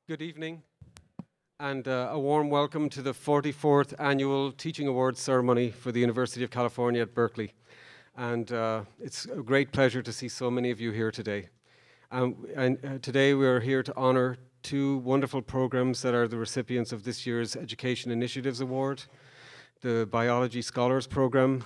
Good evening, and a warm welcome to the 44th Annual Teaching Awards Ceremony for the University of California at Berkeley. And it's a great pleasure to see so many of you here today. Today we are here to honor two wonderful programs that are the recipients of this year's Education Initiatives Award, the Biology Scholars Program,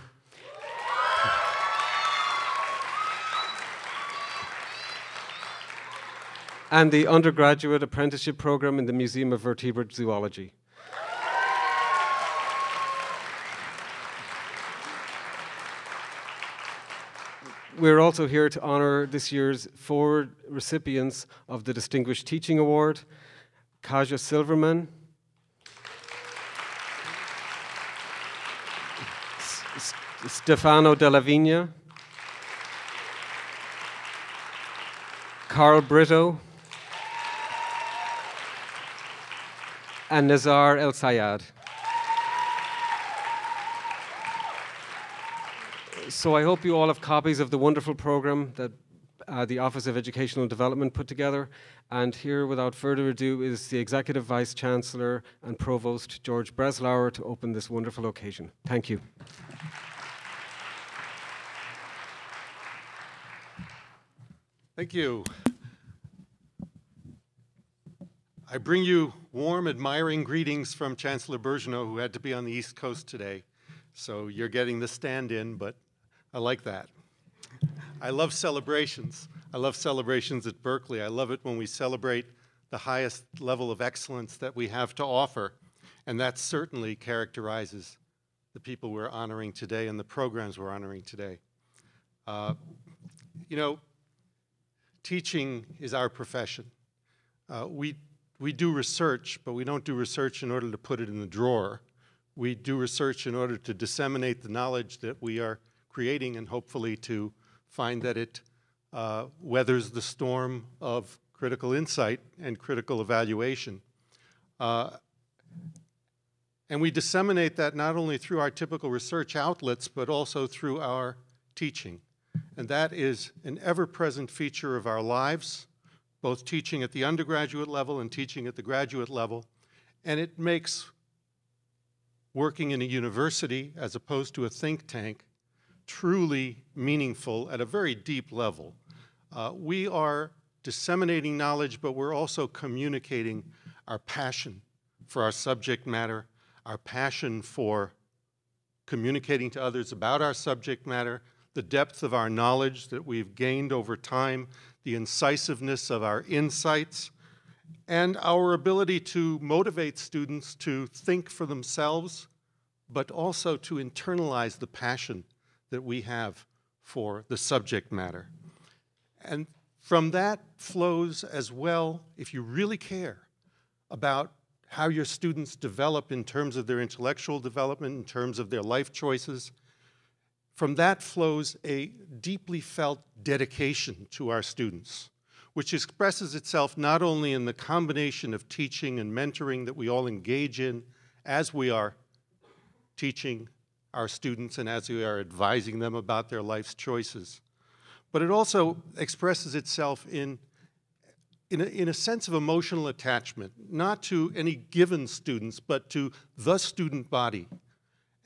and the Undergraduate Apprenticeship Program in the Museum of Vertebrate Zoology. We're also here to honor this year's 4 recipients of the Distinguished Teaching Award: Kaja Silverman, Stefano DellaVigna, Karl Britto, and Nezar AlSayyad. So I hope you all have copies of the wonderful program that the Office of Educational Development put together. And here, without further ado, is the Executive Vice Chancellor and Provost, George Breslauer, to open this wonderful occasion. Thank you. Thank you. I bring you warm, admiring greetings from Chancellor Bergeneau, who had to be on the East Coast today. So you're getting the stand-in, but I like that. I love celebrations. I love celebrations at Berkeley. I love it when we celebrate the highest level of excellence that we have to offer, and that certainly characterizes the people we're honoring today and the programs we're honoring today. You know, teaching is our profession. We do research, but we don't do research in order to put it in the drawer. We do research in order to disseminate the knowledge that we are creating and hopefully to find that it weathers the storm of critical insight and critical evaluation. And we disseminate that not only through our typical research outlets, but also through our teaching. And that is an ever-present feature of our lives, both teaching at the undergraduate level and teaching at the graduate level. And it makes working in a university, as opposed to a think tank, truly meaningful at a very deep level. We are disseminating knowledge, but we're also communicating our passion for our subject matter, our passion for communicating to others about our subject matter, the depth of our knowledge that we've gained over time, the incisiveness of our insights, and our ability to motivate students to think for themselves, but also to internalize the passion that we have for the subject matter. And from that flows as well, if you really care about how your students develop in terms of their intellectual development, in terms of their life choices, from that flows a deeply felt dedication to our students, which expresses itself not only in the combination of teaching and mentoring that we all engage in as we are teaching our students and as we are advising them about their life's choices, but it also expresses itself in a sense of emotional attachment, not to any given students, but to the student body.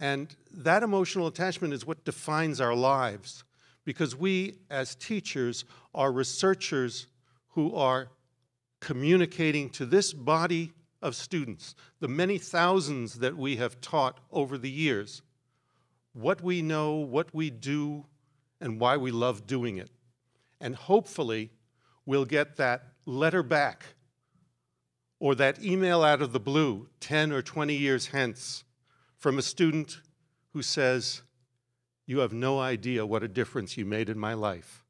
And that emotional attachment is what defines our lives, because we, as teachers, are researchers who are communicating to this body of students, the many thousands that we have taught over the years, what we know, what we do, and why we love doing it. And hopefully, we'll get that letter back or that email out of the blue 10 or 20 years hence from a student who says, "You have no idea what a difference you made in my life."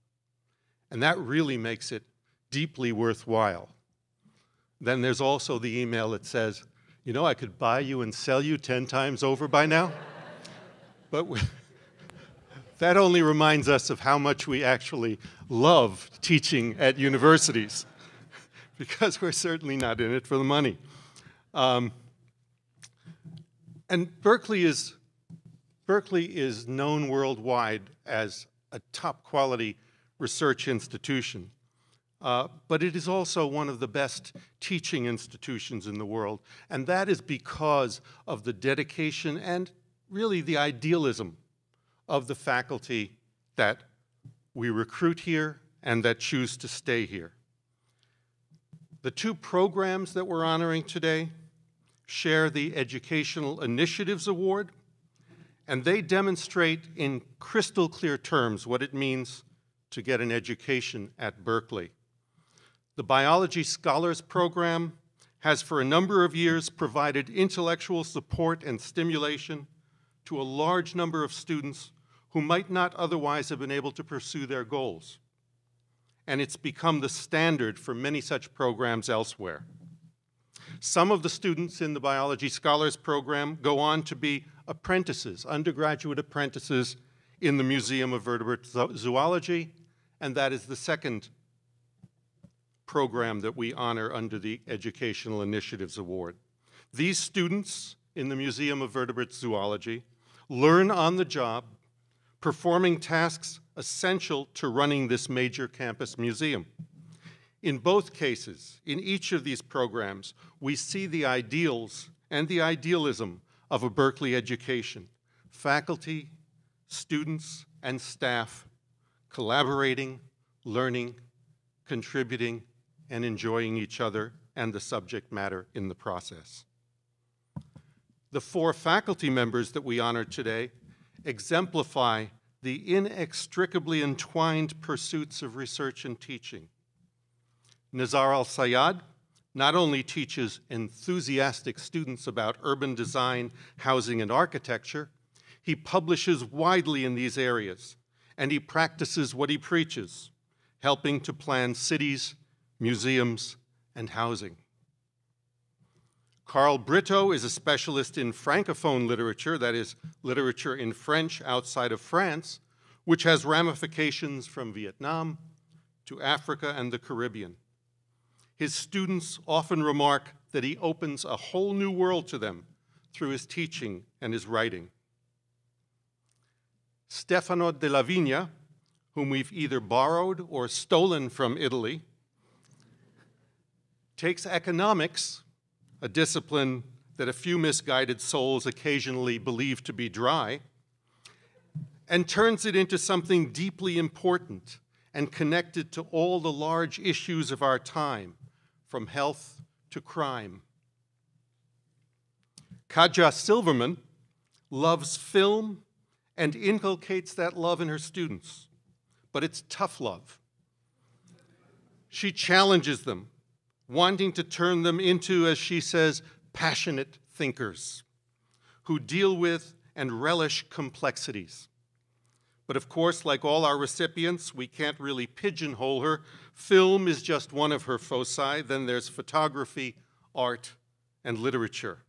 And that really makes it deeply worthwhile. Then there's also the email that says, "You know, I could buy you and sell you 10 times over by now." But that only reminds us of how much we actually love teaching at universities, because we're certainly not in it for the money. And Berkeley is known worldwide as a top quality research institution. but it is also one of the best teaching institutions in the world, and that is because of the dedication and really the idealism of the faculty that we recruit here and that choose to stay here. The two programs that we're honoring today share the Educational Initiatives Award, and they demonstrate in crystal clear terms what it means to get an education at Berkeley. The Biology Scholars Program has for a number of years provided intellectual support and stimulation to a large number of students who might not otherwise have been able to pursue their goals. And it's become the standard for many such programs elsewhere. Some of the students in the Biology Scholars Program go on to be apprentices, undergraduate apprentices in the Museum of Vertebrate Zoology, and that is the second program that we honor under the Educational Initiatives Award. These students in the Museum of Vertebrate Zoology learn on the job, performing tasks essential to running this major campus museum. In both cases, in each of these programs, we see the ideals and the idealism of a Berkeley education. Faculty, students, and staff collaborating, learning, contributing, and enjoying each other and the subject matter in the process. The four faculty members that we honor today exemplify the inextricably entwined pursuits of research and teaching. Nezar AlSayyad not only teaches enthusiastic students about urban design, housing, and architecture, he publishes widely in these areas, and he practices what he preaches, helping to plan cities, museums, and housing. Karl Britto is a specialist in Francophone literature, that is, literature in French outside of France, which has ramifications from Vietnam to Africa and the Caribbean. His students often remark that he opens a whole new world to them through his teaching and his writing. Stefano DellaVigna, whom we've either borrowed or stolen from Italy, takes economics, a discipline that a few misguided souls occasionally believe to be dry, and turns it into something deeply important and connected to all the large issues of our time, from health to crime. Kaja Silverman loves film and inculcates that love in her students, but it's tough love. She challenges them, wanting to turn them into, as she says, passionate thinkers who deal with and relish complexities. But of course, like all our recipients, we can't really pigeonhole her. Film is just one of her foci. Then there's photography, art, and literature.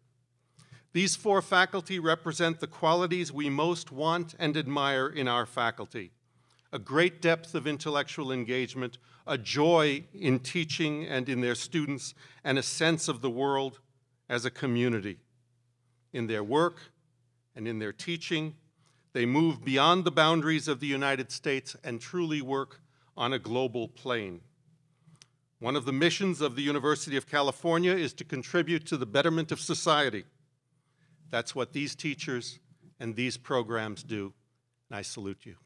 These four faculty represent the qualities we most want and admire in our faculty: a great depth of intellectual engagement, a joy in teaching and in their students, and a sense of the world as a community. In their work and in their teaching, they move beyond the boundaries of the United States and truly work on a global plane. One of the missions of the University of California is to contribute to the betterment of society. That's what these teachers and these programs do, and I salute you.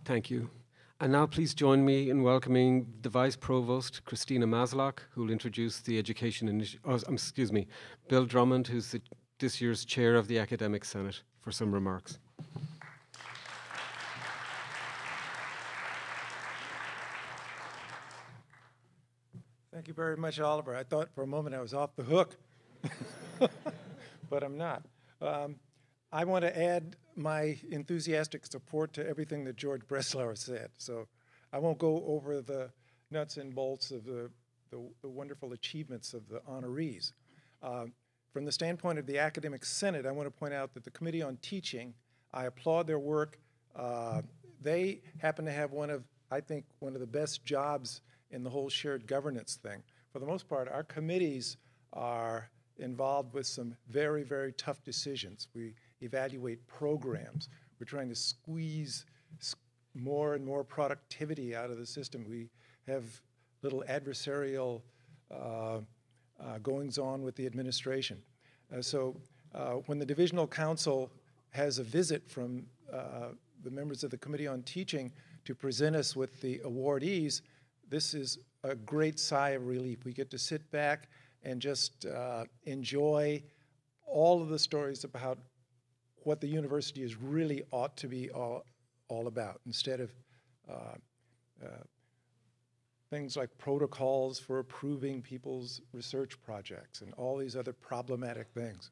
Thank you. And now please join me in welcoming the Vice Provost, Christina Maslach, who will introduce the Bill Drummond, who's this year's Chair of the Academic Senate, for some remarks. Thank you very much, Oliver. I thought for a moment I was off the hook, but I'm not. I want to add my enthusiastic support to everything that George Breslauer said. So I won't go over the nuts and bolts of the wonderful achievements of the honorees. From the standpoint of the Academic Senate, I want to point out that the Committee on Teaching, I applaud their work. They happen to have I think, one of the best jobs in the whole shared governance thing. For the most part, our committees are involved with some very, very tough decisions. We evaluate programs. We're trying to squeeze more and more productivity out of the system. We have little adversarial goings-on with the administration. So when the Divisional Council has a visit from the members of the Committee on Teaching to present us with the awardees, this is a great sigh of relief. We get to sit back and just enjoy all of the stories about what the university is really ought to be all about, instead of things like protocols for approving people's research projects and all these other problematic things.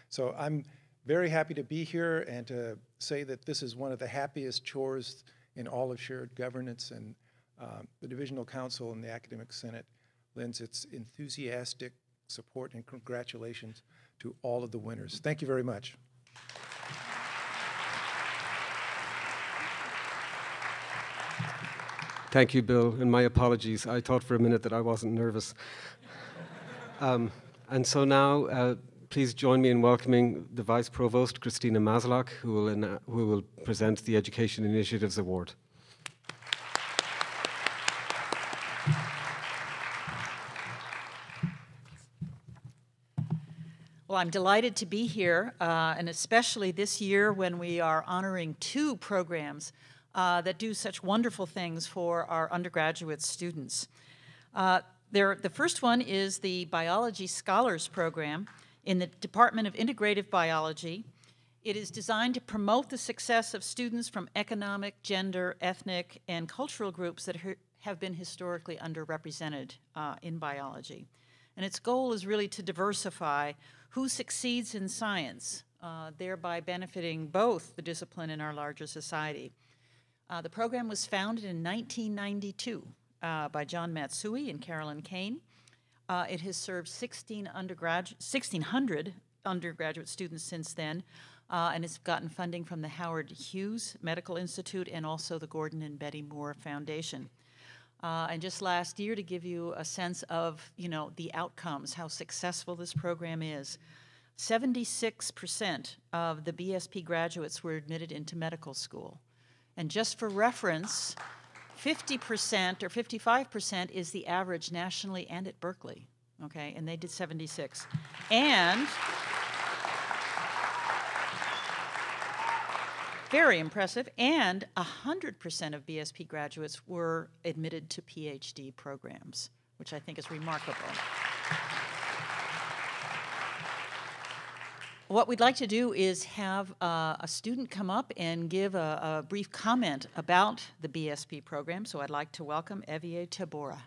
So I'm very happy to be here and to say that this is one of the happiest chores in all of shared governance, and the Divisional Council and the Academic Senate lends its enthusiastic support and congratulations to all of the winners. Thank you very much. Thank you, Bill, and my apologies. I thought for a minute that I wasn't nervous. And so now, please join me in welcoming the Vice Provost, Christina Maslach, who will present the Education Initiatives Award. Well, I'm delighted to be here, and especially this year when we are honoring 2 programs that do such wonderful things for our undergraduate students. The first one is the Biology Scholars Program in the Department of Integrative Biology. It is designed to promote the success of students from economic, gender, ethnic, and cultural groups that have been historically underrepresented in biology. And its goal is really to diversify who succeeds in science, thereby benefiting both the discipline and our larger society. The program was founded in 1992 by John Matsui and Carolyn Kane. It has served 1,600 undergraduate students since then, and it's gotten funding from the Howard Hughes Medical Institute and also the Gordon and Betty Moore Foundation. And just last year, to give you a sense of, the outcomes, how successful this program is, 76% of the BSP graduates were admitted into medical school. And just for reference, 50% or 55% is the average nationally and at Berkeley, okay? And they did 76. And very impressive, and 100% of BSP graduates were admitted to PhD programs, which I think is remarkable. What we'd like to do is have a student come up and give a brief comment about the BSP program, so I'd like to welcome Evie Tabora.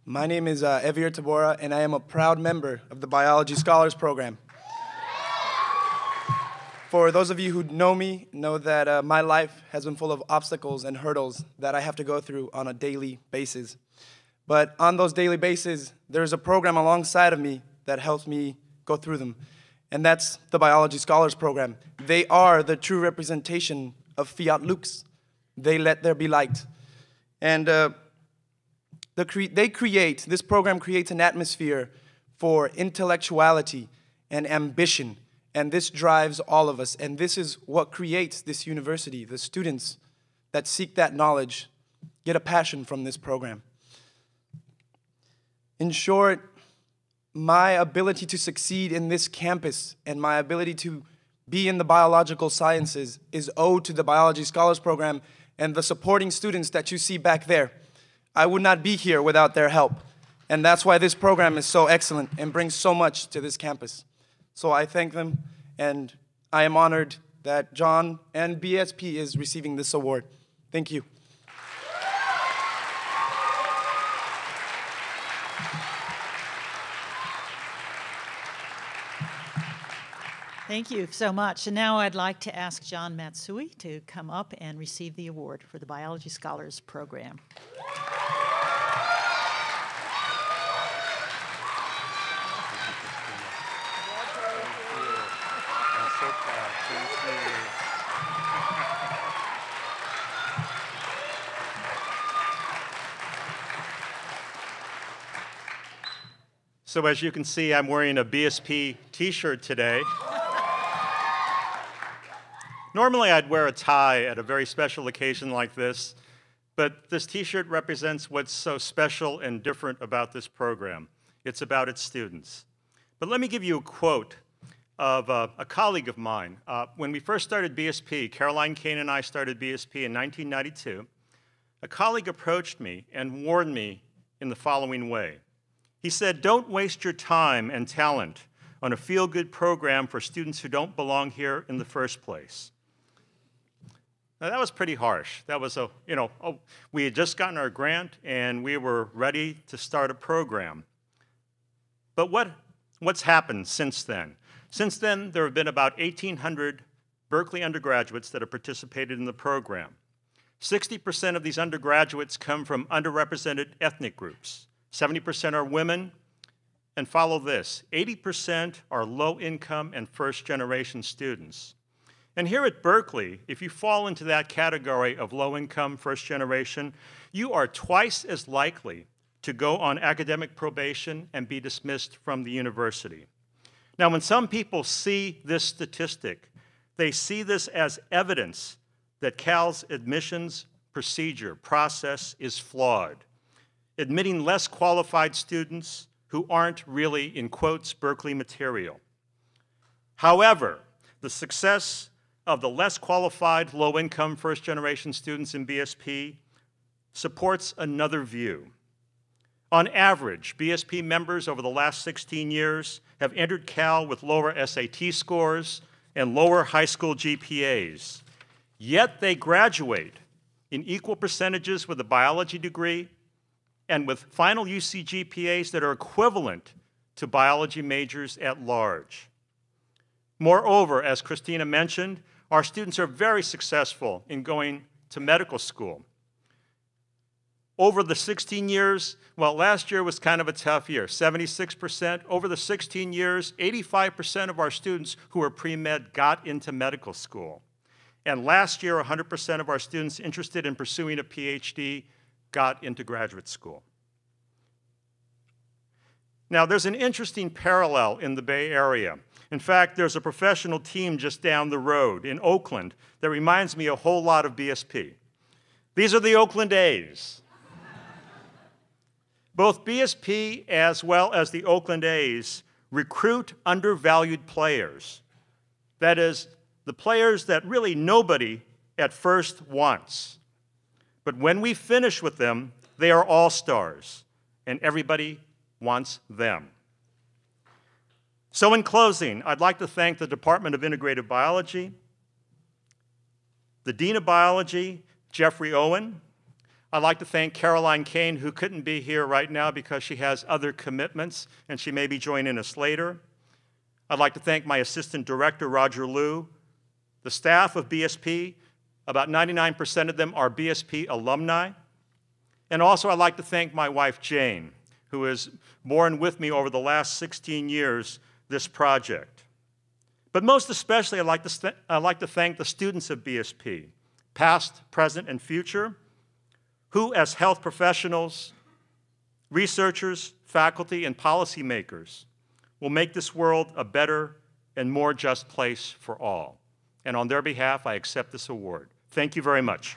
My name is Evie Tabora, and I am a proud member of the Biology Scholars Program. For those of you who know me, know that my life has been full of obstacles and hurdles that I have to go through on a daily basis. But on those daily bases, there's a program alongside of me that helps me go through them, and that's the Biology Scholars Program. They are the true representation of Fiat Lux. They let there be light. And this program creates an atmosphere for intellectuality and ambition. And this drives all of us, and this is what creates this university. The students that seek that knowledge get a passion from this program. In short, my ability to succeed in this campus and my ability to be in the biological sciences is owed to the Biology Scholars Program and the supporting students that you see back there. I would not be here without their help, and that's why this program is so excellent and brings so much to this campus. So I thank them, and I am honored that John and BSP is receiving this award. Thank you. Thank you so much. And now I'd like to ask John Matsui to come up and receive the award for the Biology Scholars Program. So as you can see, I'm wearing a BSP t-shirt today. Normally I'd wear a tie at a very special occasion like this, but this t-shirt represents what's so special and different about this program. It's about its students. But let me give you a quote of a colleague of mine. When we first started BSP, Caroline Kane and I started BSP in 1992, a colleague approached me and warned me in the following way. He said, "Don't waste your time and talent on a feel-good program for students who don't belong here in the first place." Now that was pretty harsh. That was we had just gotten our grant and we were ready to start a program. But what's happened since then? Since then, there have been about 1,800 Berkeley undergraduates that have participated in the program. 60% of these undergraduates come from underrepresented ethnic groups. 70% are women. And follow this, 80% are low-income and first-generation students. And here at Berkeley, if you fall into that category of low-income, first-generation, you are twice as likely to go on academic probation and be dismissed from the university. Now, when some people see this statistic, they see this as evidence that Cal's admissions process is flawed, admitting less qualified students who aren't really, in quotes, Berkeley material. However, the success of the less qualified, low-income, first-generation students in BSP supports another view. On average, BSP members over the last 16 years have entered Cal with lower SAT scores and lower high school GPAs. Yet they graduate in equal percentages with a biology degree and with final UC GPAs that are equivalent to biology majors at large. Moreover, as Christina mentioned, our students are very successful in going to medical school. Over the 16 years, well, last year was kind of a tough year, 76%. Over the 16 years, 85% of our students who are pre-med got into medical school. And last year, 100% of our students interested in pursuing a PhD got into graduate school. Now, there's an interesting parallel in the Bay Area. In fact, there's a professional team just down the road in Oakland that reminds me a whole lot of BSP. These are the Oakland A's. Both BSP as well as the Oakland A's recruit undervalued players. That is, the players that really nobody at first wants. But when we finish with them, they are all-stars, and everybody wants them. So in closing, I'd like to thank the Department of Integrative Biology, the Dean of Biology, Jeffrey Owen. I'd like to thank Caroline Kane, who couldn't be here right now because she has other commitments, and she may be joining us later. I'd like to thank my Assistant Director, Roger Liu, the staff of BSP. About 99% of them are BSP alumni. And also I'd like to thank my wife, Jane, who has borne with me over the last 16 years this project. But most especially, I'd like to thank the students of BSP, past, present, and future, who as health professionals, researchers, faculty, and policymakers will make this world a better and more just place for all. And on their behalf, I accept this award. Thank you very much.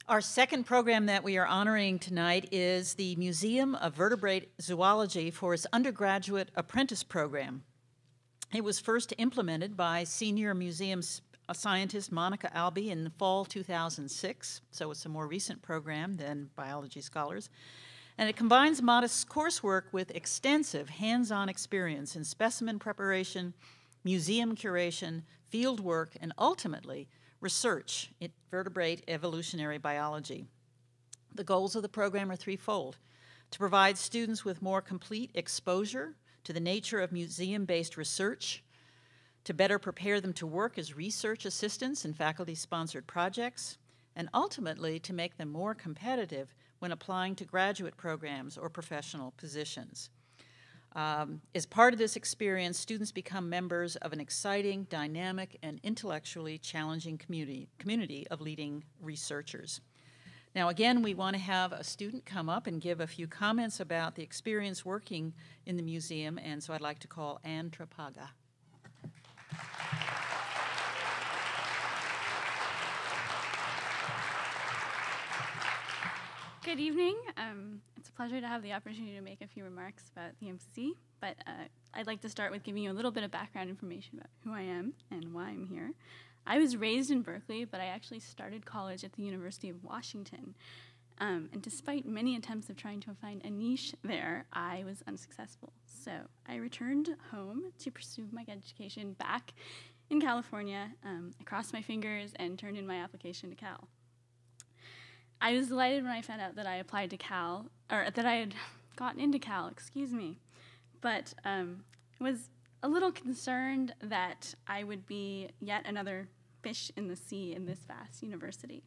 Our second program that we are honoring tonight is the Museum of Vertebrate Zoology for its undergraduate apprentice program. It was first implemented by senior museum scientist Monica Albee in the fall 2006, so it's a more recent program than Biology Scholars. And it combines modest coursework with extensive hands-on experience in specimen preparation, museum curation, field work, and ultimately research in vertebrate evolutionary biology. The goals of the program are threefold: to provide students with more complete exposure to the nature of museum-based research, to better prepare them to work as research assistants in faculty-sponsored projects, and ultimately to make them more competitive when applying to graduate programs or professional positions. As part of this experience, students become members of an exciting, dynamic, and intellectually challenging community of leading researchers. Now, again, we want to have a student come up and give a few comments about the experience working in the museum, and so I'd like to call Anne Trapaga. Good evening. It's a pleasure to have the opportunity to make a few remarks about the MCC, but I'd like to start with giving you a little bit of background information about who I am and why I'm here. I was raised in Berkeley, but I actually started college at the University of Washington. And despite many attempts of trying to find a niche there, I was unsuccessful. So I returned home to pursue my education back in California. I crossed my fingers and turned in my application to Cal. I was delighted when I found out that I applied to Cal, or that I had gotten into Cal, excuse me, but was a little concerned that I would be yet another fish in the sea in this vast university.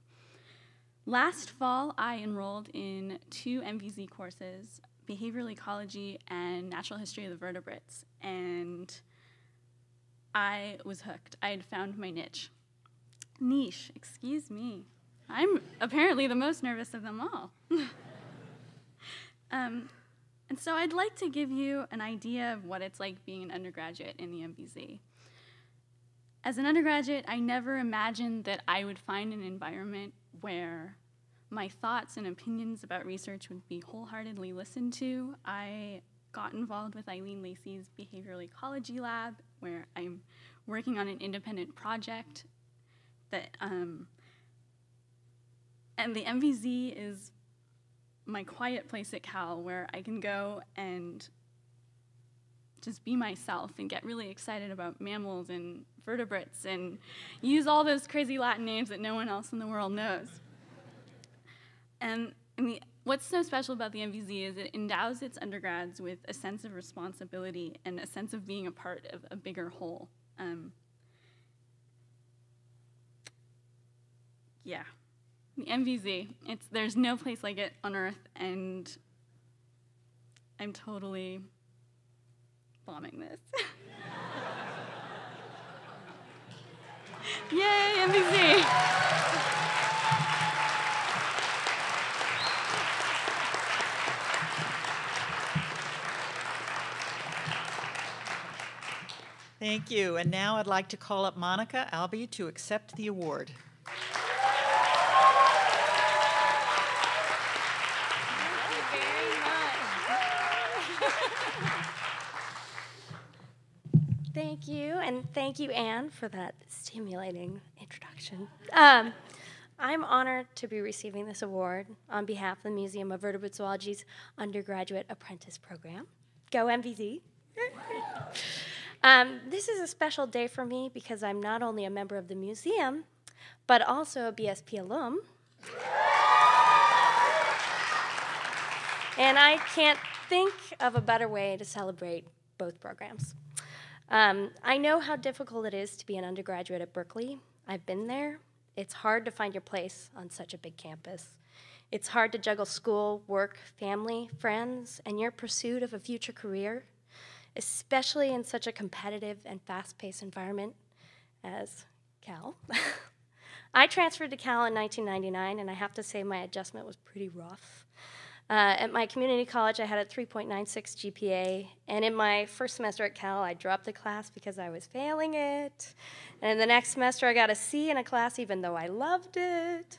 Last fall, I enrolled in 2 MVZ courses, behavioral ecology and natural history of the vertebrates, and I was hooked. I had found my niche. Niche, excuse me. I'm apparently the most nervous of them all. And so I'd like to give you an idea of what it's like being an undergraduate in the MVZ. As an undergraduate, I never imagined that I would find an environment where my thoughts and opinions about research would be wholeheartedly listened to. I got involved with Eileen Lacey's behavioral ecology lab, where I'm working on an independent project that, and the MVZ is my quiet place at Cal, where I can go and just be myself and get really excited about mammals and vertebrates and use all those crazy Latin names that no one else in the world knows. And what's so special about the MVZ is it endows its undergrads with a sense of responsibility and a sense of being a part of a bigger whole. Yeah. The MVZ, there's no place like it on Earth, and I'm totally bombing this. Yay, MVZ! Thank you. And now I'd like to call up Monica Albee to accept the award. Thank you, and thank you, Anne, for that stimulating introduction. I'm honored to be receiving this award on behalf of the Museum of Vertebrate Zoology's Undergraduate Apprentice Program. Go MVZ! This is a special day for me because I'm not only a member of the museum, but also a BSP alum. And I can't think of a better way to celebrate both programs. I know how difficult it is to be an undergraduate at Berkeley. I've been there. It's hard to find your place on such a big campus. It's hard to juggle school, work, family, friends, and your pursuit of a future career, especially in such a competitive and fast-paced environment as Cal. I transferred to Cal in 1999, and I have to say my adjustment was pretty rough. At my community college, I had a 3.96 GPA, and in my first semester at Cal, I dropped the class because I was failing it. And in the next semester, I got a C in a class even though I loved it.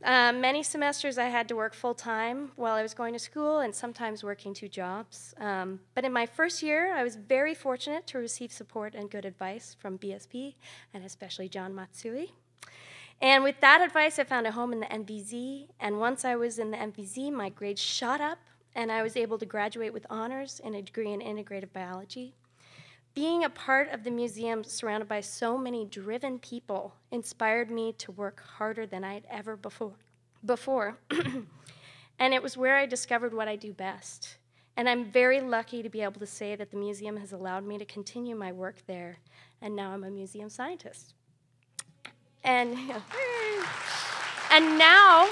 Many semesters, I had to work full-time while I was going to school and sometimes working 2 jobs. But in my first year, I was very fortunate to receive support and good advice from BSP, and especially John Matsui. And with that advice, I found a home in the MVZ, and once I was in the MVZ, my grades shot up, and I was able to graduate with honors and a degree in integrative biology. Being a part of the museum surrounded by so many driven people inspired me to work harder than I had ever before. And it was where I discovered what I do best. And I'm very lucky to be able to say that the museum has allowed me to continue my work there, and now I'm a museum scientist. And now,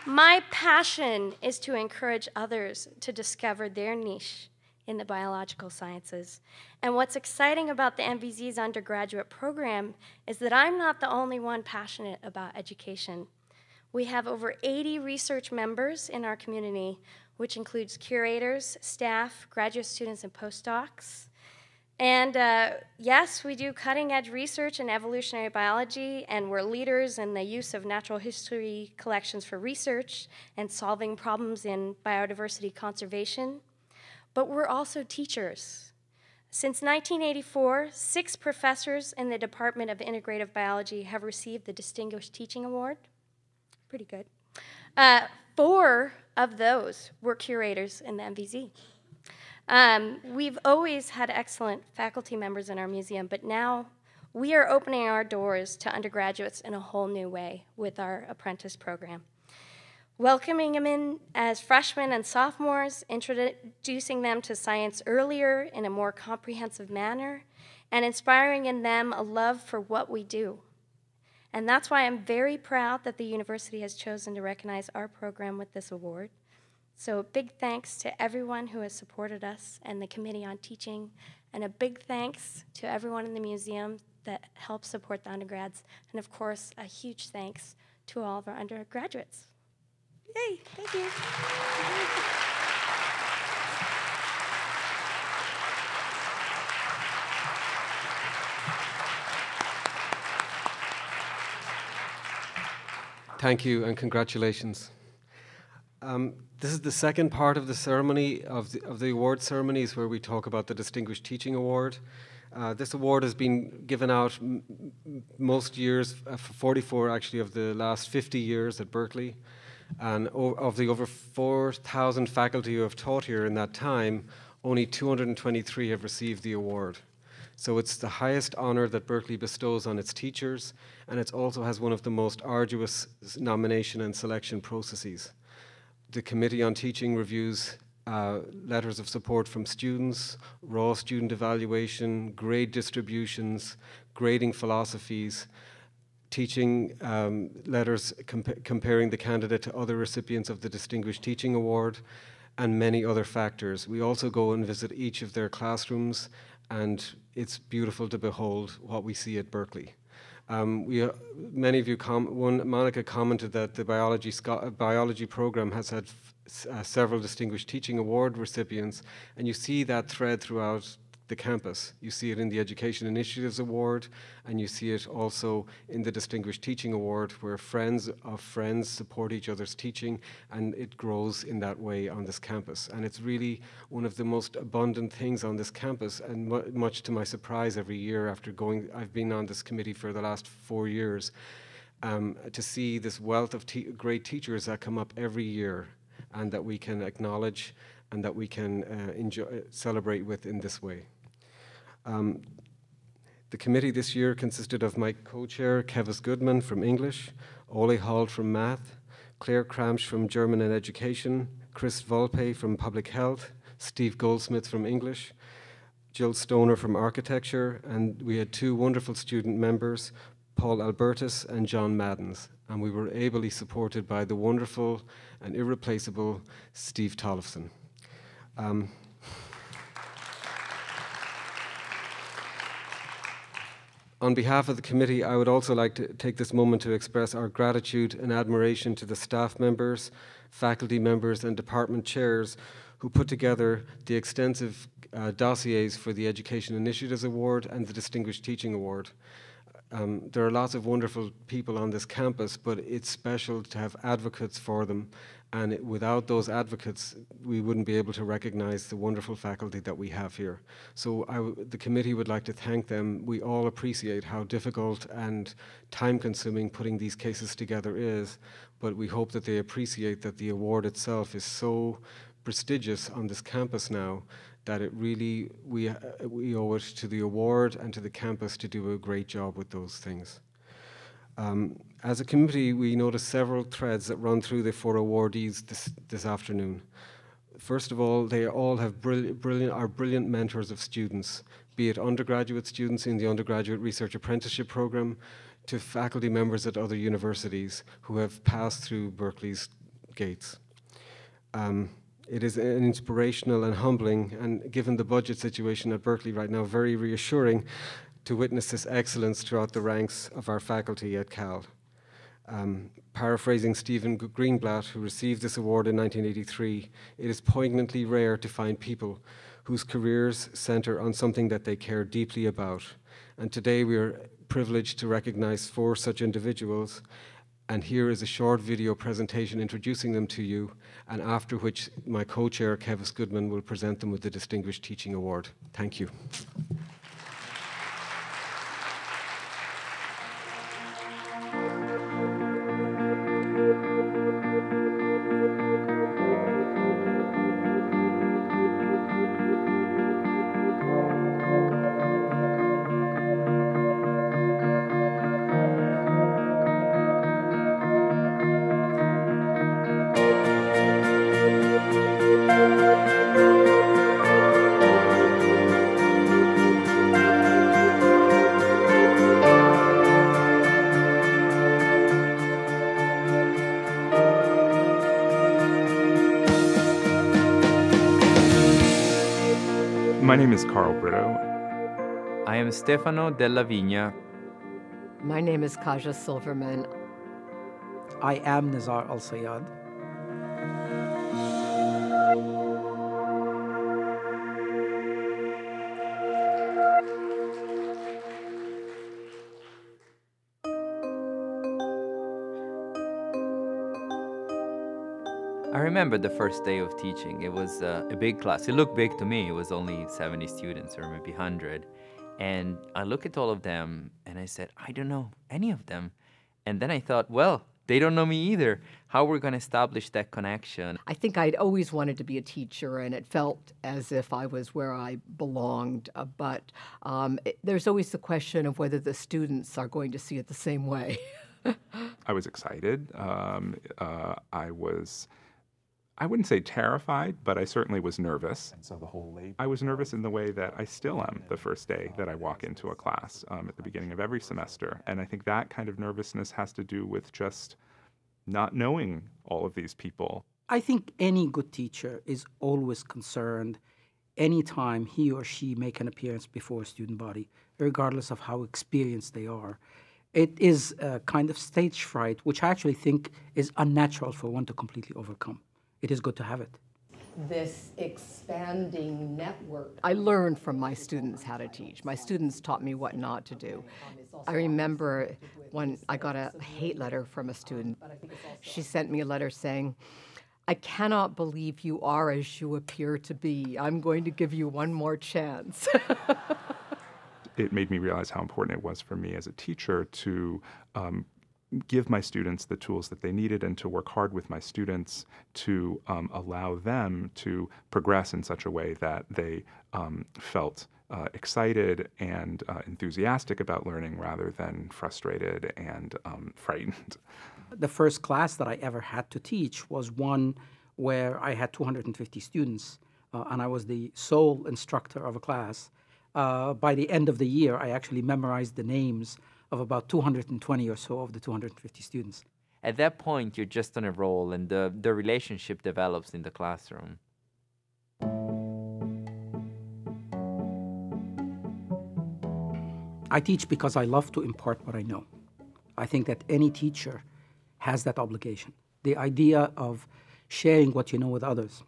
My passion is to encourage others to discover their niche in the biological sciences. And what's exciting about the MVZ's undergraduate program is that I'm not the only one passionate about education. We have over 80 research members in our community, which includes curators, staff, graduate students, and postdocs. And yes, we do cutting-edge research in evolutionary biology, and we're leaders in the use of natural history collections for research and solving problems in biodiversity conservation. But we're also teachers. Since 1984, 6 professors in the Department of Integrative Biology have received the Distinguished Teaching Award. Pretty good. 4 of those were curators in the MVZ. We've always had excellent faculty members in our museum, but now we are opening our doors to undergraduates in a whole new way with our apprentice program. Welcoming them in as freshmen and sophomores, introducing them to science earlier in a more comprehensive manner, and inspiring in them a love for what we do. And that's why I'm very proud that the university has chosen to recognize our program with this award. So a big thanks to everyone who has supported us and the Committee on Teaching, and a big thanks to everyone in the museum that helps support the undergrads, and of course, a huge thanks to all of our undergraduates. Yay, thank you. Thank you and congratulations. This is the second part of the ceremony, of the award ceremonies, where we talk about the Distinguished Teaching Award. This award has been given out most years, for 44 actually of the last 50 years at Berkeley. And of the over 4,000 faculty who have taught here in that time, only 223 have received the award. So it's the highest honor that Berkeley bestows on its teachers, and it also has one of the most arduous nomination and selection processes. The Committee on Teaching reviews letters of support from students, raw student evaluation, grade distributions, grading philosophies, teaching letters comparing the candidate to other recipients of the Distinguished Teaching Award, and many other factors. We also go and visit each of their classrooms, and it's beautiful to behold what we see at Berkeley. Many of you, Monica commented that the biology program has had several Distinguished Teaching Award recipients, and you see that thread throughout the campus. You see it in the Education Initiatives Award, and you see it also in the Distinguished Teaching Award, where friends of friends support each other's teaching, and it grows in that way on this campus. And it's really one of the most abundant things on this campus, and much to my surprise every year after I've been on this committee for the last 4 years, to see this wealth of great teachers that come up every year, and that we can acknowledge and that we can celebrate with in this way. The committee this year consisted of my co-chair, Kevis Goodman from English, Ole Holt from Math, Claire Kramsch from German and Education, Chris Volpe from Public Health, Steve Goldsmith from English, Jill Stoner from Architecture, and we had 2 wonderful student members, Paul Albertus and John Maddens, and we were ably supported by the wonderful and irreplaceable Steve Tollefson. On behalf of the committee, I would also like to take this moment to express our gratitude and admiration to the staff members, faculty members, and department chairs who put together the extensive dossiers for the Education Initiatives Award and the Distinguished Teaching Award. There are lots of wonderful people on this campus, but it's special to have advocates for them. And without those advocates, we wouldn't be able to recognize the wonderful faculty that we have here. So the committee would like to thank them. We all appreciate how difficult and time-consuming putting these cases together is, but we hope that they appreciate that the award itself is so prestigious on this campus now that it really, we owe it to the award and to the campus to do a great job with those things. As a committee, we noticed several threads that run through the 4 awardees this afternoon. First of all, they all have brilliant mentors of students, be it undergraduate students in the undergraduate research apprenticeship program, to faculty members at other universities who have passed through Berkeley's gates. It is an inspirational and humbling, and given the budget situation at Berkeley right now, very reassuring to witness this excellence throughout the ranks of our faculty at Cal. Paraphrasing Stephen Greenblatt, who received this award in 1983, it is poignantly rare to find people whose careers center on something that they care deeply about. And today we are privileged to recognize 4 such individuals. And here is a short video presentation introducing them to you, and after which my co-chair, Kevis Goodman, will present them with the Distinguished Teaching Award. Thank you. My name is Karl Britto. I am Stefano DellaVigna. My name is Kaja Silverman. I am Nezar AlSayyad. I remember the first day of teaching. It was a big class. It looked big to me. It was only 70 students or maybe 100. And I look at all of them and I said, I don't know any of them. And then I thought, well, they don't know me either. How we're going to establish that connection? I think I'd always wanted to be a teacher, and it felt as if I was where I belonged. But there's always the question of whether the students are going to see it the same way. I was excited. I wouldn't say terrified, but I certainly was nervous. And so I was nervous in the way that I still am the first day that I walk into a class at the beginning of every semester. And I think that kind of nervousness has to do with just not knowing all of these people. I think any good teacher is always concerned anytime he or she make an appearance before a student body, regardless of how experienced they are. It is a kind of stage fright, which I actually think is unnatural for one to completely overcome. It is good to have it. This expanding network. I learned from my students how to teach. My students taught me what not to do. I remember when I got a hate letter from a student. She sent me a letter saying, I cannot believe you are as you appear to be. I'm going to give you one more chance. It made me realize how important it was for me as a teacher to give my students the tools that they needed and to work hard with my students to allow them to progress in such a way that they felt excited and enthusiastic about learning rather than frustrated and frightened. The first class that I ever had to teach was one where I had 250 students and I was the sole instructor of a class. By the end of the year, I actually memorized the names of about 220 or so of the 250 students. At that point, you're just on a roll and the relationship develops in the classroom. I teach because I love to impart what I know. I think that any teacher has that obligation. The idea of sharing what you know with others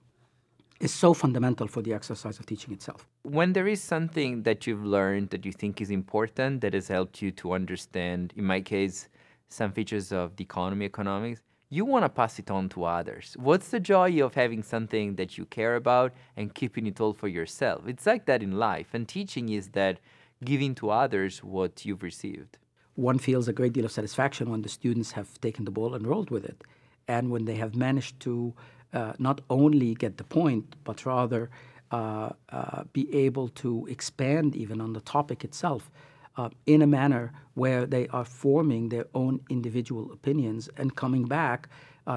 is so fundamental for the exercise of teaching itself. When there is something that you've learned that you think is important, that has helped you to understand, in my case, some features of the economics, you want to pass it on to others. What's the joy of having something that you care about and keeping it all for yourself? It's like that in life, and teaching is that giving to others what you've received. One feels a great deal of satisfaction when the students have taken the ball and rolled with it, and when they have managed to not only get the point, but rather be able to expand even on the topic itself in a manner where they are forming their own individual opinions and coming back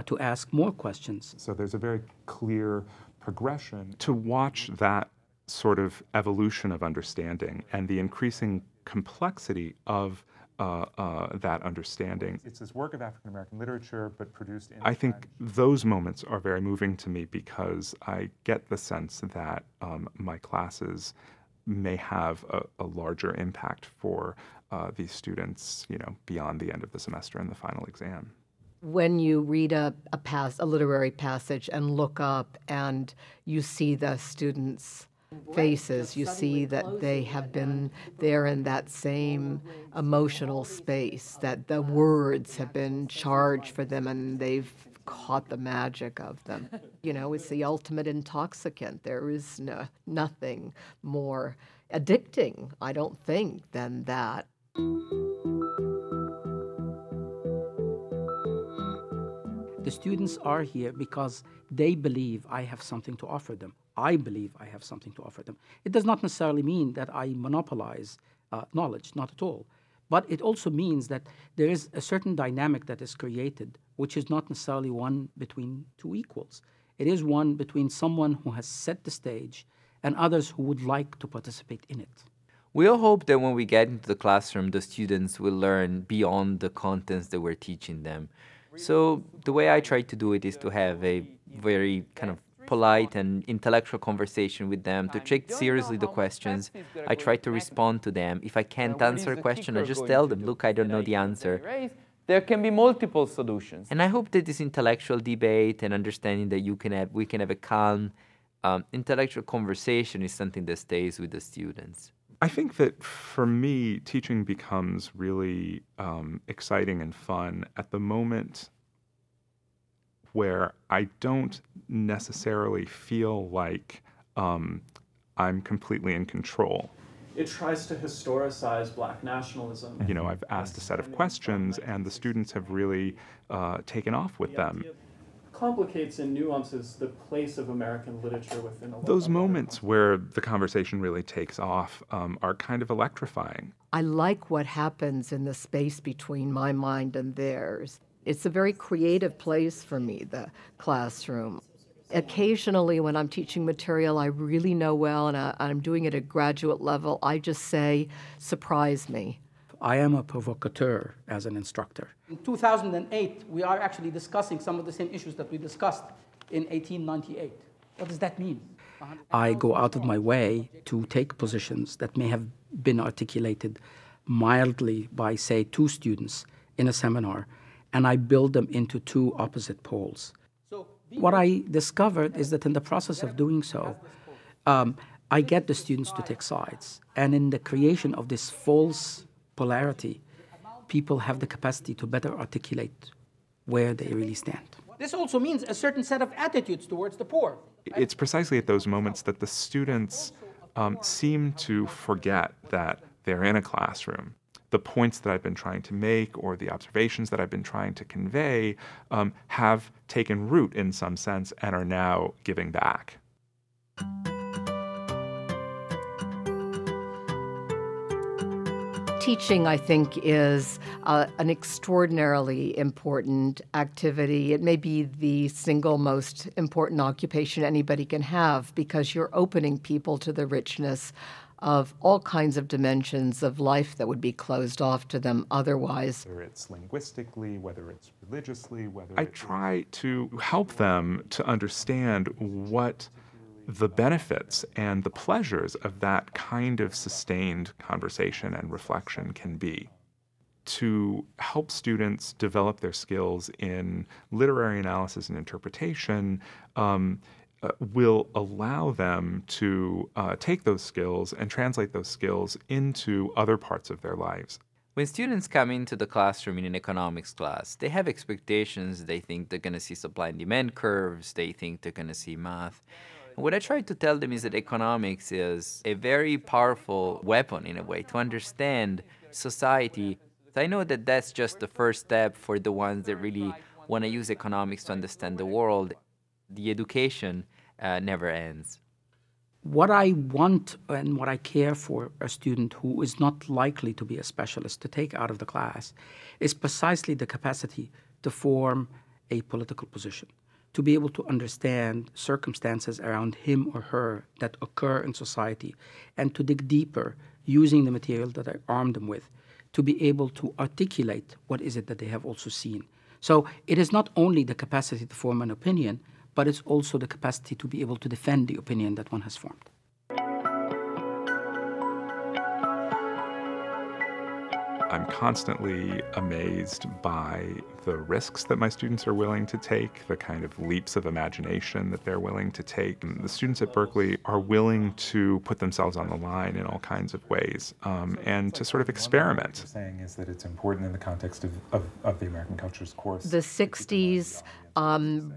to ask more questions. So there's a very clear progression. To watch that sort of evolution of understanding and the increasing complexity of that understanding. It's this work of African American literature, but produced in I think those moments are very moving to me because I get the sense that my classes may have a larger impact for these students, beyond the end of the semester and the final exam. When you read a literary passage and look up and you see the students' faces, you see that they have been there in that same emotional space, that the words have been charged for them and they've caught the magic of them. It's the ultimate intoxicant. There is nothing more addicting, I don't think, than that. The students are here because they believe I have something to offer them. I believe I have something to offer them. It does not necessarily mean that I monopolize knowledge, not at all. But it also means that there is a certain dynamic that is created, which is not necessarily one between two equals. It is one between someone who has set the stage and others who would like to participate in it. We all hope that when we get into the classroom, the students will learn beyond the contents that we're teaching them. So the way I try to do it is to have a very kind of polite and intellectual conversation with them, to take seriously the questions. I try to respond to them. If I can't answer a question, I just tell them, look, I don't know the answer. There can be multiple solutions. And I hope that this intellectual debate and understanding that we can have a calm intellectual conversation is something that stays with the students. I think that for me, teaching becomes really exciting and fun at the moment where I don't necessarily feel like I'm completely in control. It tries to historicize Black nationalism. I've asked a set of questions and the students have really taken off with them. Complicates and nuances the place of American literature within a Those moments where the conversation really takes off are kind of electrifying. I like what happens in the space between my mind and theirs. It's a very creative place for me, the classroom. Occasionally when I'm teaching material I really know well and I'm doing it at graduate level, I just say, surprise me. I am a provocateur as an instructor. In 2008, we are actually discussing some of the same issues that we discussed in 1898. What does that mean? I go out of my way to take positions that may have been articulated mildly by, say, 2 students in a seminar, and I build them into 2 opposite poles. What I discovered is that in the process of doing so, I get the students to take sides. And in the creation of this false polarity, people have the capacity to better articulate where they really stand. This also means a certain set of attitudes towards the poor. It's precisely at those moments that the students seem to forget that they're in a classroom. The points that I've been trying to make or the observations that I've been trying to convey have taken root in some sense and are now giving back. Teaching, I think, is an extraordinarily important activity. It may be the single most important occupation anybody can have because you're opening people to the richness of all kinds of dimensions of life that would be closed off to them otherwise. Whether it's linguistically, whether it's religiously, I try to help them to understand what the benefits and the pleasures of that kind of sustained conversation and reflection can be. To help students develop their skills in literary analysis and interpretation will allow them to take those skills and translate those skills into other parts of their lives. When students come into the classroom in an economics class, they have expectations. They think they're going to see supply and demand curves. They think they're going to see math. And what I try to tell them is that economics is a very powerful weapon, in a way, to understand society. So I know that that's just the first step for the ones that really want to use economics to understand the world. The education never ends. What I want and what I care for a student who is not likely to be a specialist to take out of the class is precisely the capacity to form a political position, to be able to understand circumstances around him or her that occur in society, and to dig deeper using the material that I armed them with to be able to articulate what is it that they have also seen. So it is not only the capacity to form an opinion, but it's also the capacity to be able to defend the opinion that one has formed. I'm constantly amazed by the risks that my students are willing to take, the kind of leaps of imagination that they're willing to take. And the students at Berkeley are willing to put themselves on the line in all kinds of ways and to sort of experiment. What you're saying is that it's important in the context of the American Cultures course. The 60s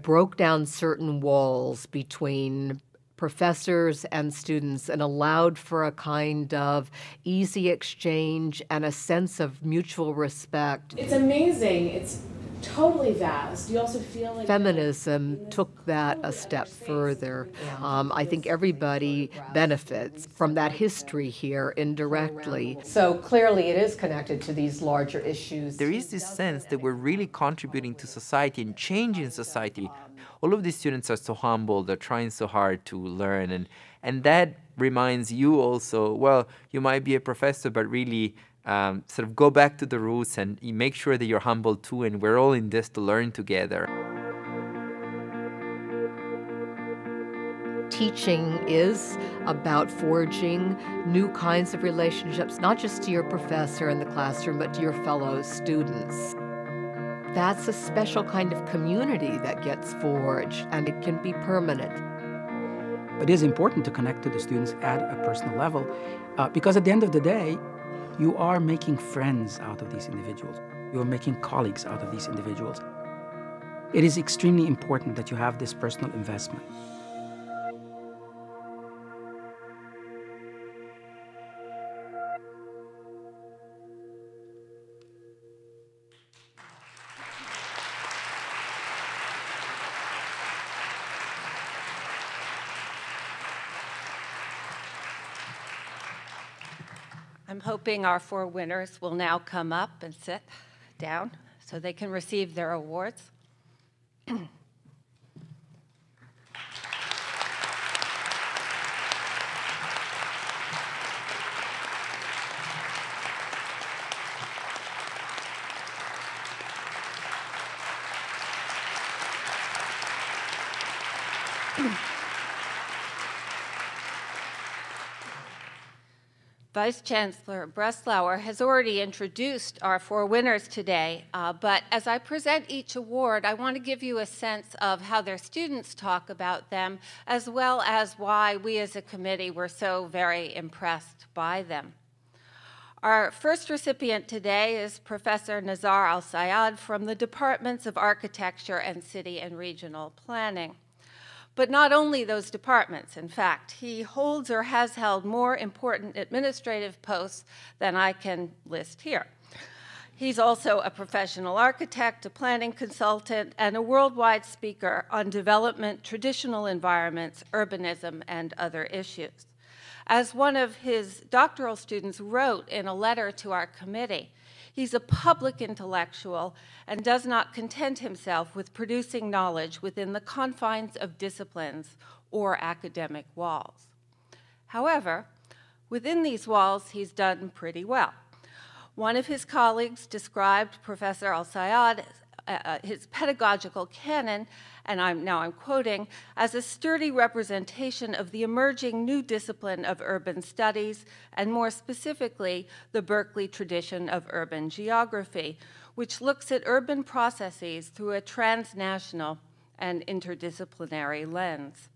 broke down certain walls between professors and students and allowed for a kind of easy exchange and a sense of mutual respect. It's amazing. It's totally vast. You also feel like feminism took that a step further. I think everybody benefits from that history here indirectly. So clearly it is connected to these larger issues. There is this sense that we're really contributing to society and changing society. All of these students are so humble, they're trying so hard to learn, and that reminds you also, well, you might be a professor, but really sort of go back to the roots and you make sure that you're humble too, and we're all in this to learn together. Teaching is about forging new kinds of relationships, not just to your professor in the classroom, but to your fellow students. That's a special kind of community that gets forged, and it can be permanent. But it is important to connect to the students at a personal level, because at the end of the day, you are making friends out of these individuals. You are making colleagues out of these individuals. It is extremely important that you have this personal investment. I'm hoping our four winners will now come up and sit down so they can receive their awards. Vice Chancellor Breslauer has already introduced our four winners today, but as I present each award, I want to give you a sense of how their students talk about them, as well as why we as a committee were so very impressed by them. Our first recipient today is Professor Nezar AlSayyad from the Departments of Architecture and City and Regional Planning. But not only those departments, in fact. He holds or has held more important administrative posts than I can list here. He's also a professional architect, a planning consultant, and a worldwide speaker on development, traditional environments, urbanism, and other issues. As one of his doctoral students wrote in a letter to our committee, he's a public intellectual and does not content himself with producing knowledge within the confines of disciplines or academic walls. However, within these walls, he's done pretty well. One of his colleagues described Professor AlSayyad, his pedagogical canon, and I'm quoting, as a sturdy representation of the emerging new discipline of urban studies, and more specifically, the Berkeley tradition of urban geography, which looks at urban processes through a transnational and interdisciplinary lens.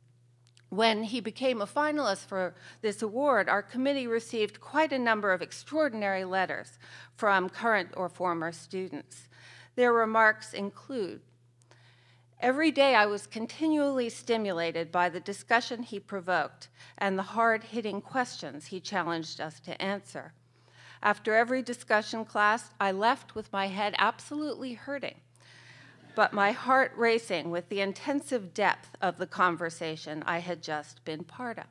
When he became a finalist for this award, our committee received quite a number of extraordinary letters from current or former students. Their remarks include, "Every day I was continually stimulated by the discussion he provoked and the hard-hitting questions he challenged us to answer. After every discussion class, I left with my head absolutely hurting, but my heart racing with the intensive depth of the conversation I had just been part of."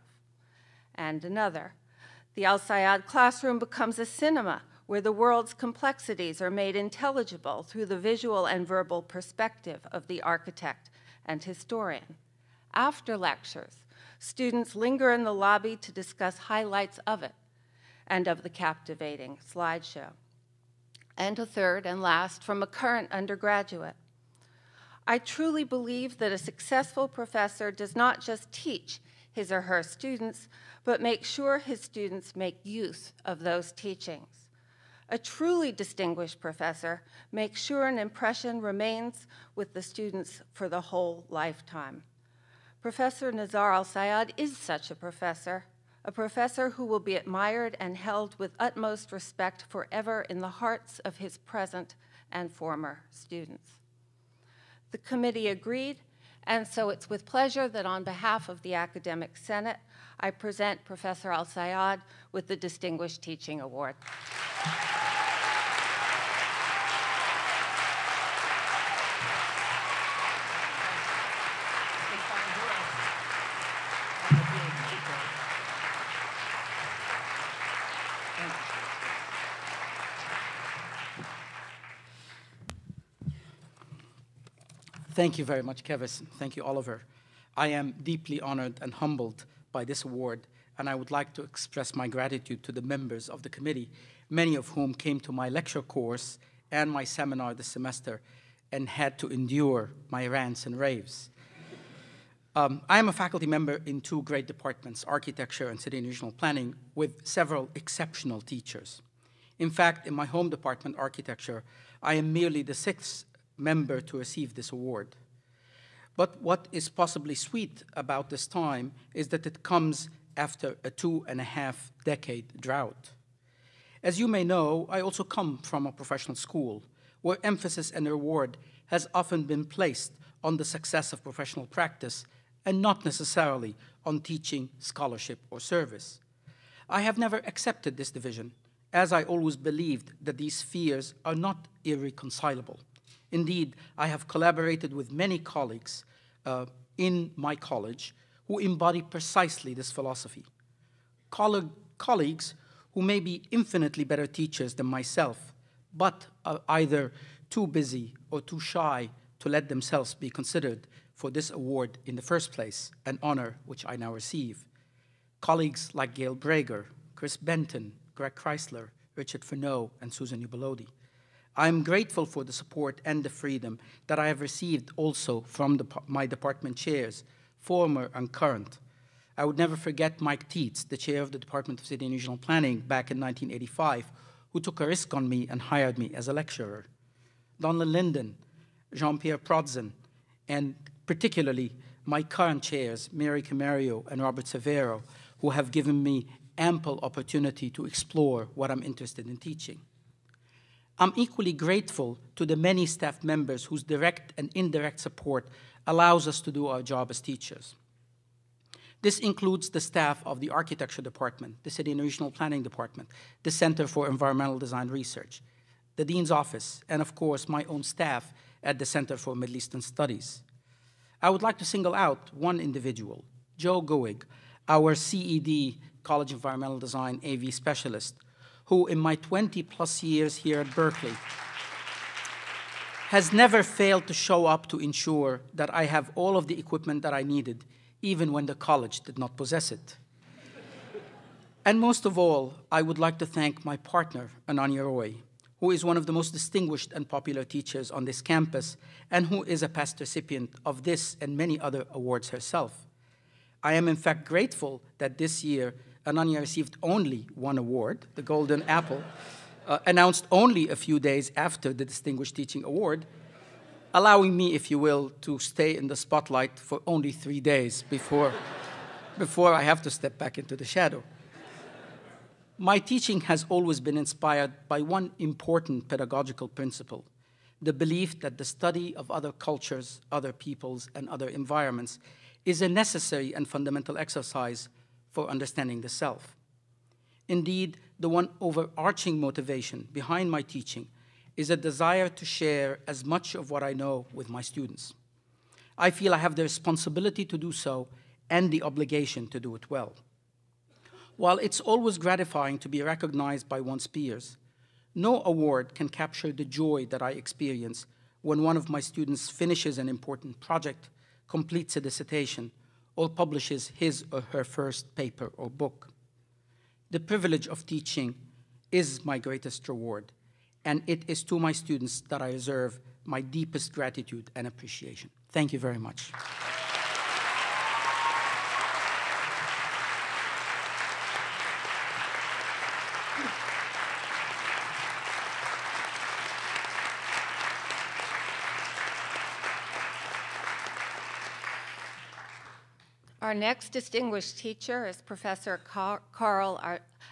And another, "The AlSayyad classroom becomes a cinema where the world's complexities are made intelligible through the visual and verbal perspective of the architect and historian. After lectures, students linger in the lobby to discuss highlights of it and of the captivating slideshow." and a third and last from a current undergraduate. I truly believe that a successful professor does not just teach his or her students, but make sure his students make use of those teachings. A truly distinguished professor makes sure an impression remains with the students for the whole lifetime. Professor Nezar AlSayyad is such a professor who will be admired and held with utmost respect forever in the hearts of his present and former students. The committee agreed, and so it's with pleasure that on behalf of the Academic Senate, I present Professor AlSayyad with the Distinguished Teaching Award. Thank you very much, Kevis. Thank you, Oliver. I am deeply honored and humbled by this award, and I would like to express my gratitude to the members of the committee, many of whom came to my lecture course and my seminar this semester and had to endure my rants and raves. I am a faculty member in two great departments, architecture and city and regional planning, with several exceptional teachers. In fact, in my home department, architecture, I am merely the sixth member to receive this award. But what is possibly sweet about this time is that it comes after a 2.5-decade drought. As you may know, I also come from a professional school where emphasis and reward has often been placed on the success of professional practice and not necessarily on teaching, scholarship, or service. I have never accepted this division, as I always believed that these spheres are not irreconcilable. Indeed, I have collaborated with many colleagues in my college who embody precisely this philosophy. Colleagues who may be infinitely better teachers than myself, but are either too busy or too shy to let themselves be considered for this award in the first place, an honor which I now receive. Colleagues like Gail Brager, Chris Benton, Greg Chrysler, Richard Furneaux, and Susan Ubalodi. I am grateful for the support and the freedom that I have received also from my department chairs, former and current. I would never forget Mike Tietz, the chair of the Department of City and Regional Planning back in 1985, who took a risk on me and hired me as a lecturer. Donald Linden, Jean-Pierre Prodzin, and particularly my current chairs, Mary Camario and Robert Severo, who have given me ample opportunity to explore what I'm interested in teaching. I'm equally grateful to the many staff members whose direct and indirect support allows us to do our job as teachers. This includes the staff of the Architecture Department, the City and Regional Planning Department, the Center for Environmental Design Research, the Dean's Office, and of course, my own staff at the Center for Middle Eastern Studies. I would like to single out one individual, Joe Goig, our CED, College Environmental Design AV specialist, who in my 20+ years here at Berkeley has never failed to show up to ensure that I have all of the equipment that I needed, even when the college did not possess it. And most of all, I would like to thank my partner, Ananya Roy, who is one of the most distinguished and popular teachers on this campus and who is a past recipient of this and many other awards herself. I am in fact grateful that this year Ananya received only one award, the Golden Apple, announced only a few days after the Distinguished Teaching Award, allowing me, if you will, to stay in the spotlight for only 3 days before I have to step back into the shadow. My teaching has always been inspired by one important pedagogical principle, the belief that the study of other cultures, other peoples, and other environments is a necessary and fundamental exercise for understanding the self. Indeed, the one overarching motivation behind my teaching is a desire to share as much of what I know with my students. I feel I have the responsibility to do so and the obligation to do it well. While it's always gratifying to be recognized by one's peers, no award can capture the joy that I experience when one of my students finishes an important project, completes a dissertation, or publishes his or her first paper or book. The privilege of teaching is my greatest reward, and it is to my students that I reserve my deepest gratitude and appreciation. Thank you very much. Our next distinguished teacher is Professor Karl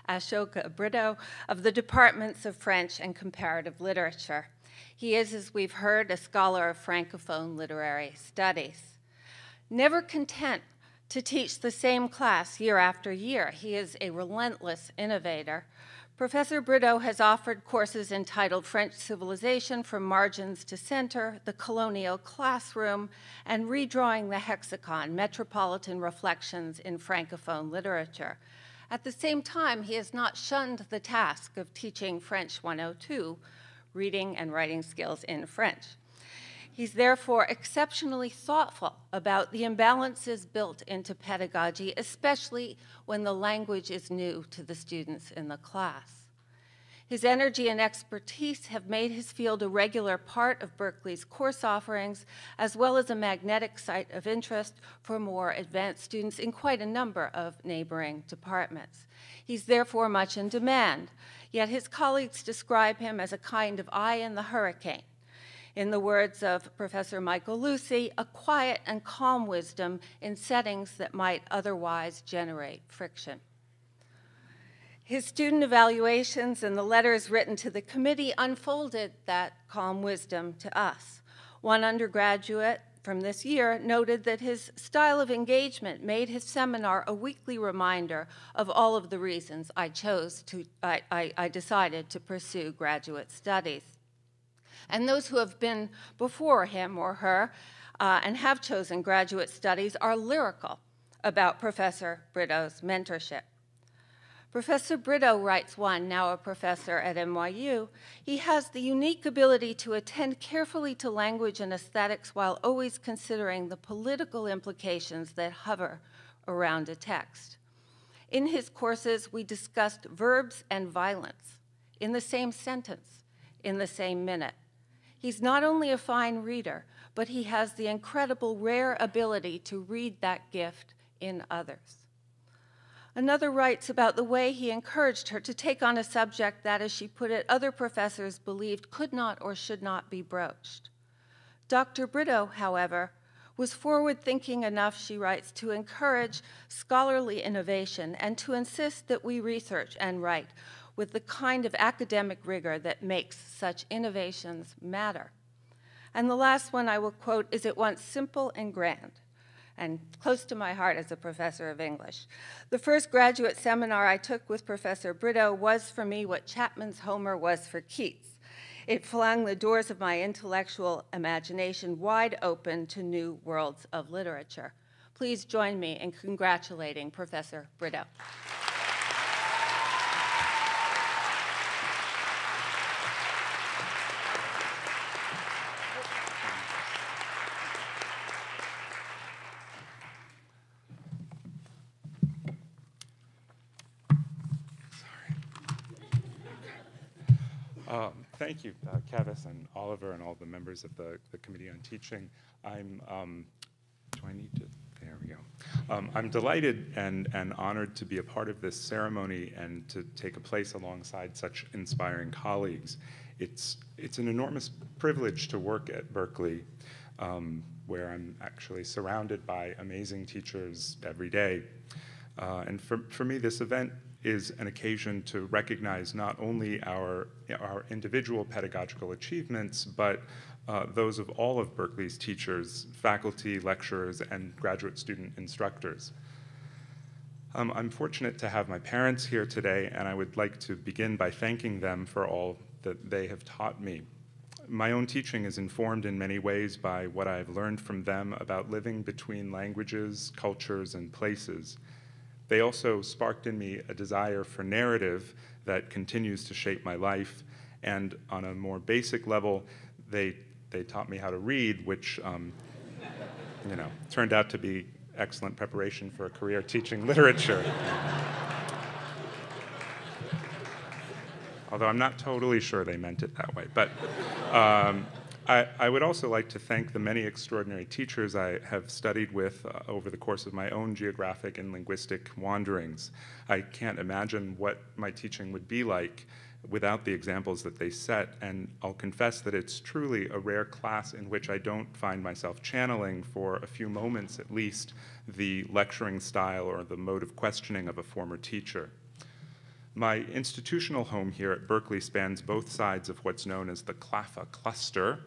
Ashoka Britto of the Departments of French and Comparative Literature. He is, as we've heard, a scholar of Francophone literary studies. Never content to teach the same class year after year, he is a relentless innovator. Professor Britto has offered courses entitled French Civilization from Margins to Center, The Colonial Classroom, and Redrawing the Hexicon, Metropolitan Reflections in Francophone Literature. At the same time, he has not shunned the task of teaching French 102, reading and writing skills in French. He's therefore exceptionally thoughtful about the imbalances built into pedagogy, especially when the language is new to the students in the class. His energy and expertise have made his field a regular part of Berkeley's course offerings, as well as a magnetic site of interest for more advanced students in quite a number of neighboring departments. He's therefore much in demand, yet his colleagues describe him as a kind of eye in the hurricane. In the words of Professor Michael Lucy, a quiet and calm wisdom in settings that might otherwise generate friction. His student evaluations and the letters written to the committee unfolded that calm wisdom to us. One undergraduate from this year noted that his style of engagement made his seminar a weekly reminder of all of the reasons I decided to pursue graduate studies. And those who have been before him or her and have chosen graduate studies are lyrical about Professor Britto's mentorship. Professor Britto, writes one, now a professor at NYU, he has the unique ability to attend carefully to language and aesthetics while always considering the political implications that hover around a text. In his courses, we discussed verbs and violence in the same sentence, in the same minute. He's not only a fine reader, but he has the incredible rare ability to read that gift in others. Another writes about the way he encouraged her to take on a subject that, as she put it, other professors believed could not or should not be broached. Dr. Britto, however, was forward-thinking enough, she writes, to encourage scholarly innovation and to insist that we research and write with the kind of academic rigor that makes such innovations matter. And the last one I will quote is at once simple and grand, and close to my heart as a professor of English. The first graduate seminar I took with Professor Britto was for me what Chapman's Homer was for Keats. It flung the doors of my intellectual imagination wide open to new worlds of literature. Please join me in congratulating Professor Britto. Thank you, Kavis and Oliver and all the members of the Committee on Teaching. Do I need to, there we go. I'm delighted and honored to be a part of this ceremony and to take a place alongside such inspiring colleagues. It's an enormous privilege to work at Berkeley, where I'm actually surrounded by amazing teachers every day. And for me, this event is an occasion to recognize not only our individual pedagogical achievements, but those of all of Berkeley's teachers, faculty, lecturers, and graduate student instructors. I'm fortunate to have my parents here today, and I would like to begin by thanking them for all that they have taught me. My own teaching is informed in many ways by what I've learned from them about living between languages, cultures, and places. They also sparked in me a desire for narrative that continues to shape my life, and on a more basic level, they taught me how to read, which turned out to be excellent preparation for a career teaching literature. although I'm not totally sure they meant it that way. But I would also like to thank the many extraordinary teachers I have studied with over the course of my own geographic and linguistic wanderings. I can't imagine what my teaching would be like without the examples that they set, and I'll confess that it's truly a rare class in which I don't find myself channeling, for a few moments at least, the lecturing style or the mode of questioning of a former teacher. My institutional home here at Berkeley spans both sides of what's known as the CLAFA cluster,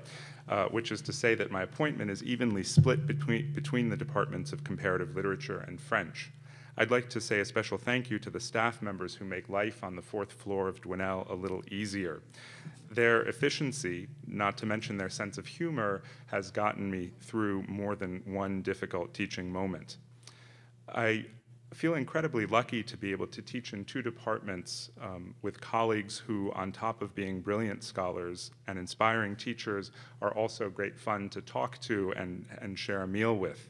which is to say that my appointment is evenly split between the departments of comparative literature and French. I'd like to say a special thank you to the staff members who make life on the 4th floor of Dwinelle a little easier. Their efficiency, not to mention their sense of humor, has gotten me through more than one difficult teaching moment. I feel incredibly lucky to be able to teach in 2 departments with colleagues who, on top of being brilliant scholars and inspiring teachers, are also great fun to talk to and share a meal with.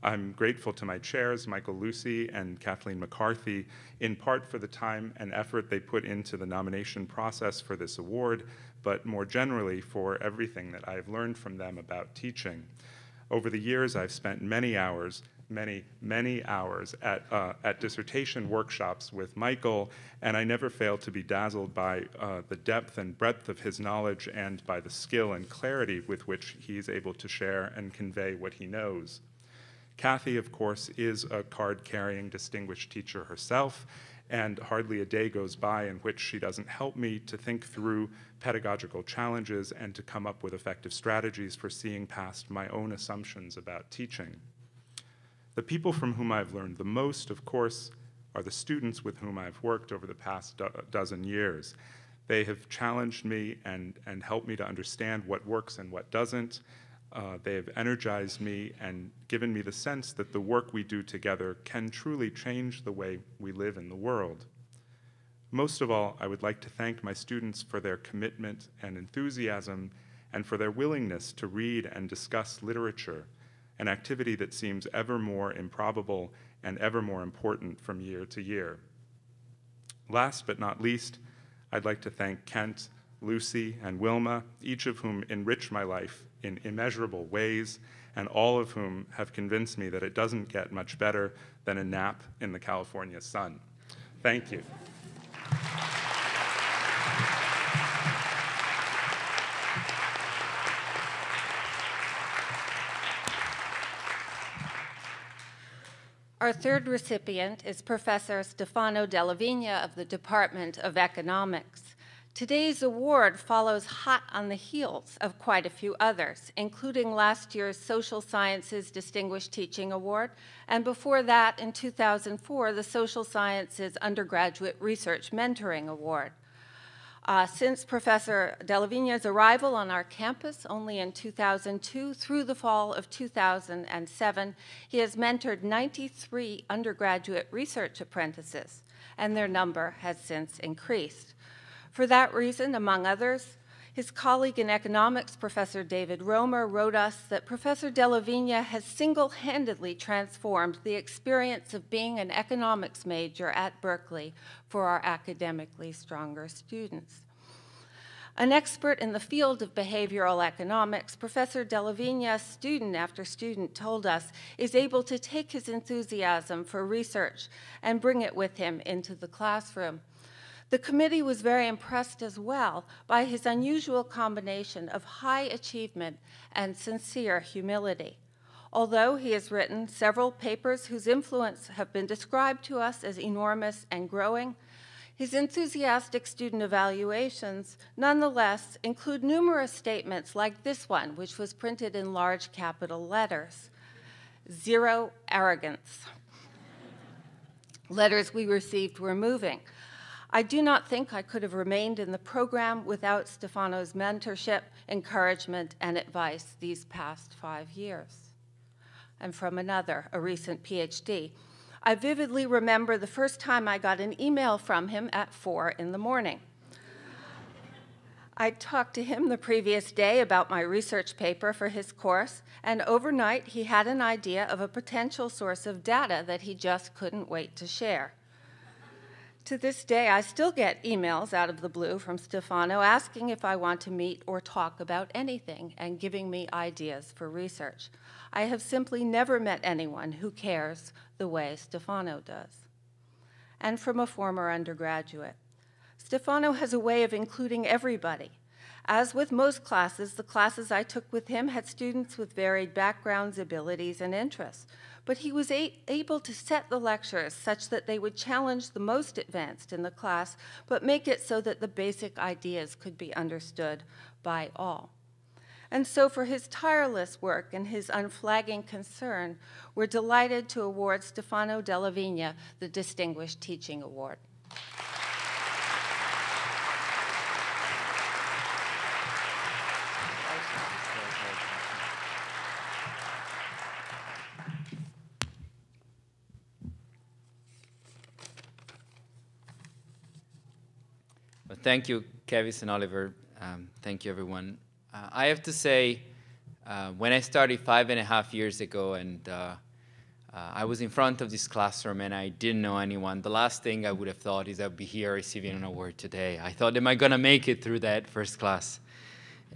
I'm grateful to my chairs, Michael Lucy and Kathleen McCarthy, in part for the time and effort they put into the nomination process for this award, but more generally for everything that I've learned from them about teaching. Over the years, I've spent many hours at dissertation workshops with Michael, and I never fail to be dazzled by the depth and breadth of his knowledge and by the skill and clarity with which he's able to share and convey what he knows. Kathy, of course, is a card-carrying distinguished teacher herself, and hardly a day goes by in which she doesn't help me to think through pedagogical challenges and to come up with effective strategies for seeing past my own assumptions about teaching. The people from whom I've learned the most, of course, are the students with whom I've worked over the past dozen years. They have challenged me and helped me to understand what works and what doesn't. They have energized me and given me the sense that the work we do together can truly change the way we live in the world. Most of all, I would like to thank my students for their commitment and enthusiasm and for their willingness to read and discuss literature, an activity that seems ever more improbable and ever more important from year to year. Last but not least, I'd like to thank Kent, Lucy, and Wilma, each of whom enrich my life in immeasurable ways, and all of whom have convinced me that it doesn't get much better than a nap in the California sun. Thank you. Our third recipient is Professor Stefano DellaVigna of the Department of Economics. Today's award follows hot on the heels of quite a few others, including last year's Social Sciences Distinguished Teaching Award, and before that, in 2004, the Social Sciences Undergraduate Research Mentoring Award. Since Professor DellaVigna's arrival on our campus only in 2002 through the fall of 2007, he has mentored 93 undergraduate research apprentices, and their number has since increased. For that reason, among others, his colleague in economics, Professor David Romer, wrote us that Professor DellaVigna has single-handedly transformed the experience of being an economics major at Berkeley for our academically stronger students. An expert in the field of behavioral economics, Professor DellaVigna, student after student, told us, is able to take his enthusiasm for research and bring it with him into the classroom. The committee was very impressed as well by his unusual combination of high achievement and sincere humility. Although he has written several papers whose influence have been described to us as enormous and growing, his enthusiastic student evaluations nonetheless include numerous statements like this one, which was printed in large capital letters: "Zero arrogance." Letters we received were moving. I do not think I could have remained in the program without Stefano's mentorship, encouragement, and advice these past 5 years. And from another, a recent PhD, I vividly remember the first time I got an email from him at 4 in the morning. I talked to him the previous day about my research paper for his course, and overnight he had an idea of a potential source of data that he just couldn't wait to share. To this day, I still get emails out of the blue from Stefano asking if I want to meet or talk about anything and giving me ideas for research. I have simply never met anyone who cares the way Stefano does. And from a former undergraduate, Stefano has a way of including everybody. As with most classes, the classes I took with him had students with varied backgrounds, abilities, and interests. But he was able to set the lectures such that they would challenge the most advanced in the class, but make it so that the basic ideas could be understood by all. And so for his tireless work and his unflagging concern, we're delighted to award Stefano DellaVigna the Distinguished Teaching Award. Well, thank you, Kevis and Oliver. Thank you, everyone. I have to say, when I started 5.5 years ago and I was in front of this classroom and I didn't know anyone, the last thing I would have thought is I'd be here receiving an award today. I thought, am I going to make it through that first class?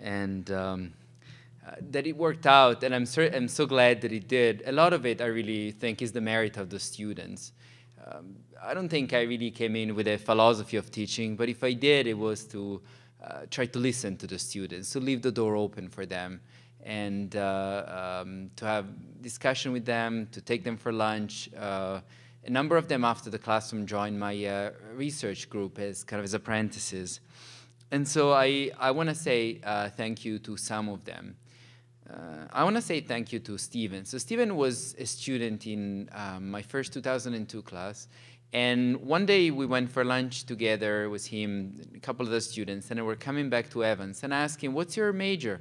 And that it worked out, and I'm so glad that it did. A lot of it, I really think, is the merit of the students. I don't think I really came in with a philosophy of teaching, but if I did, it was to try to listen to the students, to leave the door open for them, and to have discussion with them, to take them for lunch. A number of them after the classroom joined my research group as kind of as apprentices. And so I want to say thank you to some of them. I want to say thank you to Stephen. So Stephen was a student in my first 2002 class. And one day we went for lunch together with him, a couple of the students, and we're coming back to Evans. And I asked him, what's your major?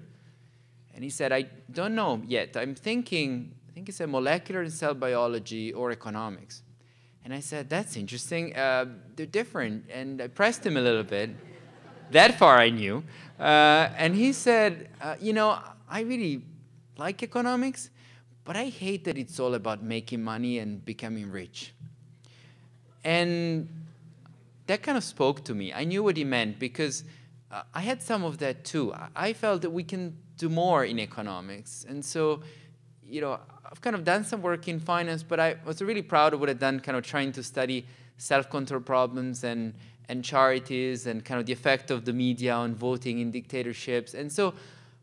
And he said, I don't know yet. I'm thinking, I think it's a molecular and cell biology or economics. And I said, that's interesting. They're different. And I pressed him a little bit. That far I knew. And he said, you know, I really like economics, but I hate that it's all about making money and becoming rich. And that kind of spoke to me. I knew what he meant because I had some of that too. I felt that we can do more in economics. And so, you know, I've kind of done some work in finance, but I was really proud of what I'd done kind of trying to study self-control problems and charities and kind of the effect of the media on voting in dictatorships. And so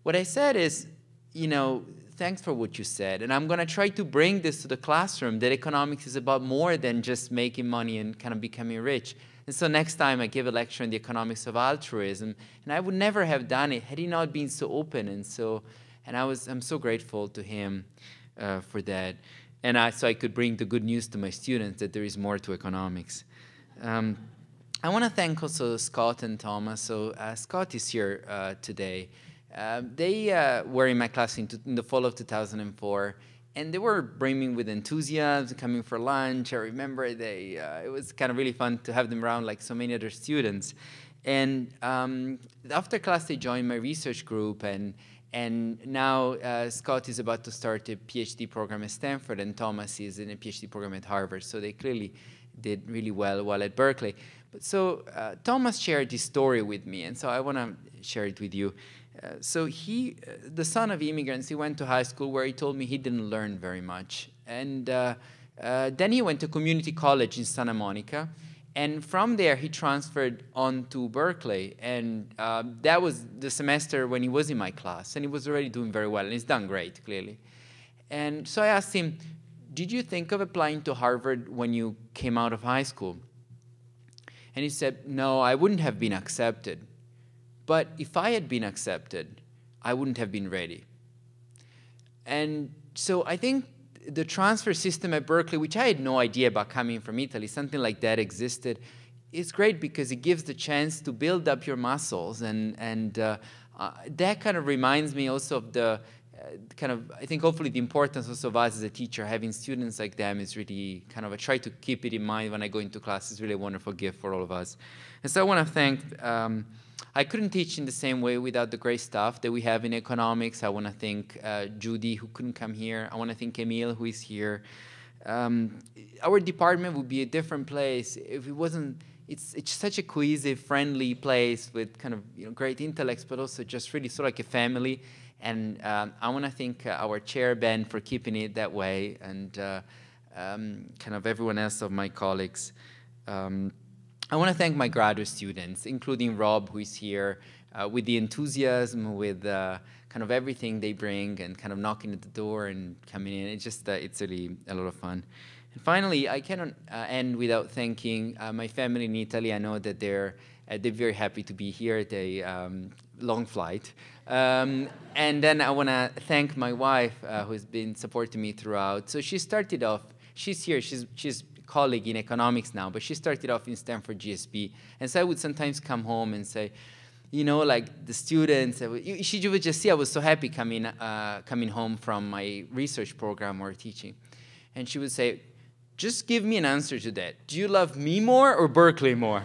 what I said is, you know, thanks for what you said. And I'm going to try to bring this to the classroom, that economics is about more than just making money and kind of becoming rich. And so next time I give a lecture on the economics of altruism, and I would never have done it had he not been so open. And I'm so grateful to him for that. And so I could bring the good news to my students that there is more to economics. I want to thank also Scott and Thomas. So Scott is here today. They were in my class in the fall of 2004, and they were brimming with enthusiasm, coming for lunch. I remember it was kind of really fun to have them around like so many other students. And after class, they joined my research group, and now Scott is about to start a PhD program at Stanford, and Thomas is in a PhD program at Harvard. So they clearly did really well while at Berkeley. But so Thomas shared this story with me, and so I want to share it with you. So he, the son of immigrants, he went to high school where he told me he didn't learn very much. And then he went to community college in Santa Monica. And from there, he transferred on to Berkeley. And that was the semester when he was in my class. And he was already doing very well. And he's done great, clearly. And so I asked him, did you think of applying to Harvard when you came out of high school? And he said, no, I wouldn't have been accepted. But if I had been accepted, I wouldn't have been ready. And so I think the transfer system at Berkeley, which I had no idea about coming from Italy, something like that existed, is great because it gives the chance to build up your muscles. And that kind of reminds me also of the I think hopefully the importance also of us as a teacher, having students like them is really kind of, I try to keep it in mind when I go into class. It's really a wonderful gift for all of us. And so I want to thank, I couldn't teach in the same way without the great staff that we have in economics. I want to thank Judy, who couldn't come here. I want to thank Emil, who is here. Our department would be a different place if it wasn't it's such a cohesive, friendly place with kind of great intellects, but also just really sort of like a family. And I want to thank our chair, Ben, for keeping it that way, and kind of everyone else of my colleagues. I want to thank my graduate students, including Rob, who is here, with the enthusiasm, with kind of everything they bring, and kind of knocking at the door and coming in. It's just, it's really a lot of fun. And finally, I cannot end without thanking my family in Italy. I know that they're very happy to be here. They long flight. And then I want to thank my wife, who's been supporting me throughout. So she started off, she's here, she's a colleague in economics now, but she started off in Stanford GSB. And so I would sometimes come home and say, like the students, she would just see I was so happy coming home from my research program or teaching. And she would say, just give me an answer to that. Do you love me more or Berkeley more?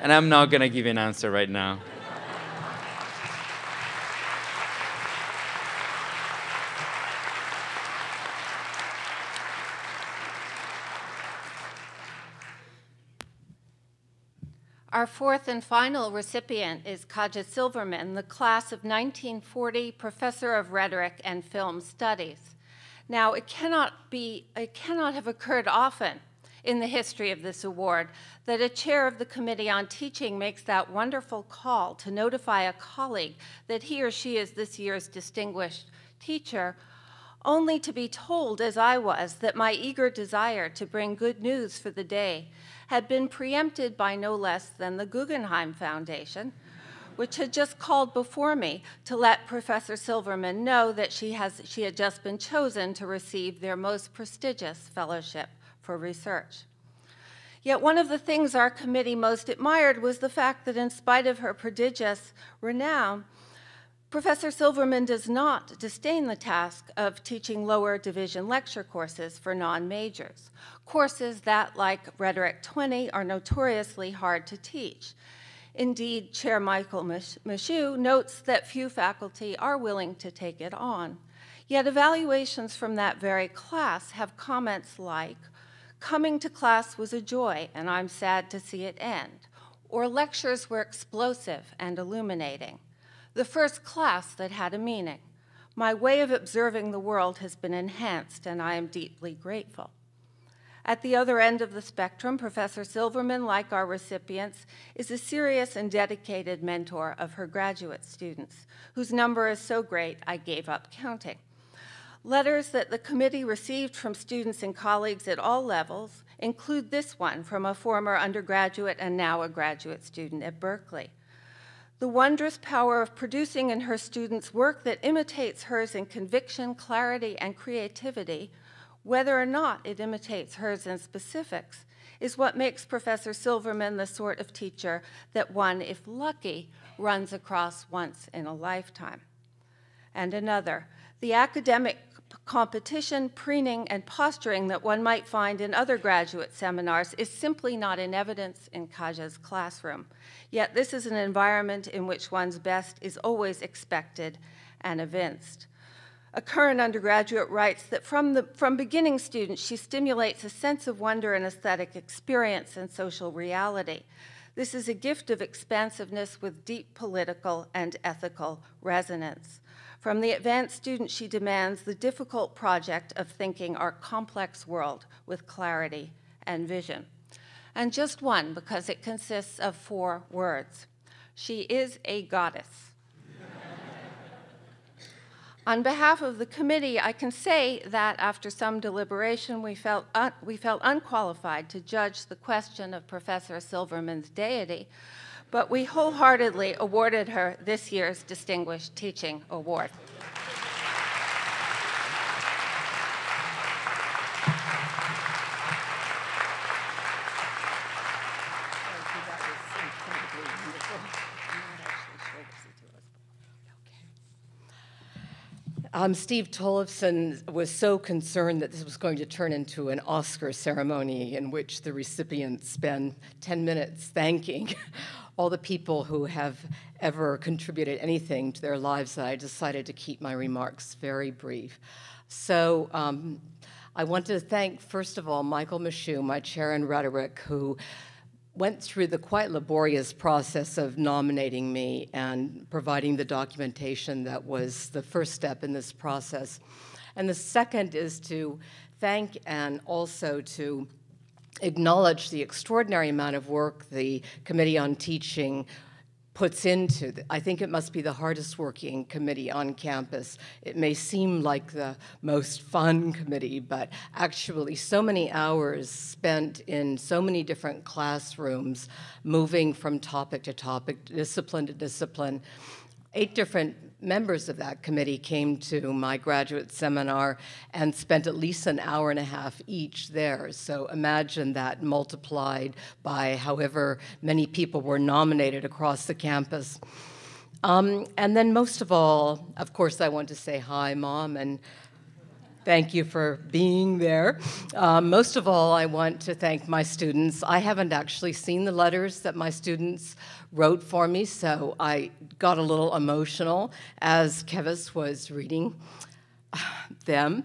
And I'm not going to give you an answer right now. Our fourth and final recipient is Kaja Silverman, the class of 1940 professor of rhetoric and film studies. Now, it cannot have occurred often in the history of this award that a chair of the Committee on Teaching makes that wonderful call to notify a colleague that he or she is this year's distinguished teacher, only to be told, as I was, that my eager desire to bring good news for the day had been preempted by no less than the Guggenheim Foundation, which had just called before me to let Professor Silverman know that she had just been chosen to receive their most prestigious fellowship for research. Yet one of the things our committee most admired was the fact that in spite of her prodigious renown, Professor Silverman does not disdain the task of teaching lower division lecture courses for non-majors, courses that, like Rhetoric 20, are notoriously hard to teach. Indeed, Chair Michael Michoud notes that few faculty are willing to take it on. Yet evaluations from that very class have comments like, "Coming to class was a joy, and I'm sad to see it end," or "Lectures were explosive and illuminating. The first class that had a meaning. My way of observing the world has been enhanced, and I am deeply grateful." At the other end of the spectrum, Professor Silverman, like our recipients, is a serious and dedicated mentor of her graduate students, whose number is so great I gave up counting. Letters that the committee received from students and colleagues at all levels include this one from a former undergraduate and now a graduate student at Berkeley. The wondrous power of producing in her students work that imitates hers in conviction, clarity, and creativity, whether or not it imitates hers in specifics, is what makes Professor Silverman the sort of teacher that one, if lucky, runs across once in a lifetime. And another, the academic competition, preening, and posturing that one might find in other graduate seminars is simply not in evidence in Kaja's classroom. Yet this is an environment in which one's best is always expected and evinced. A current undergraduate writes that from beginning students, she stimulates a sense of wonder and aesthetic experience and social reality. This is a gift of expansiveness with deep political and ethical resonance. From the advanced student, she demands the difficult project of thinking our complex world with clarity and vision. And just one, because it consists of 4 words. She is a goddess. On behalf of the committee, I can say that after some deliberation, we felt unqualified to judge the question of Professor Silverman's deity, but we wholeheartedly awarded her this year's Distinguished Teaching Award. Steve Tollefson was so concerned that this was going to turn into an Oscar ceremony in which the recipients spend 10 minutes thanking all the people who have ever contributed anything to their lives that I decided to keep my remarks very brief. So I want to thank, first of all, Michael Michoud, my chair in rhetoric, who went through the quite laborious process of nominating me and providing the documentation that was the first step in this process. And the second is to thank and also to acknowledge the extraordinary amount of work the Committee on Teaching puts into. I think it must be the hardest working committee on campus. It may seem like the most fun committee, but actually so many hours spent in so many different classrooms, moving from topic to topic, discipline to discipline. 8 different members of that committee came to my graduate seminar and spent at least an hour and a half each there. So imagine that multiplied by however many people were nominated across the campus. And then most of all, of course, I want to say hi, Mom, and thank you for being there. Most of all, I want to thank my students. I haven't actually seen the letters that my students wrote for me, so I got a little emotional as Kevis was reading them.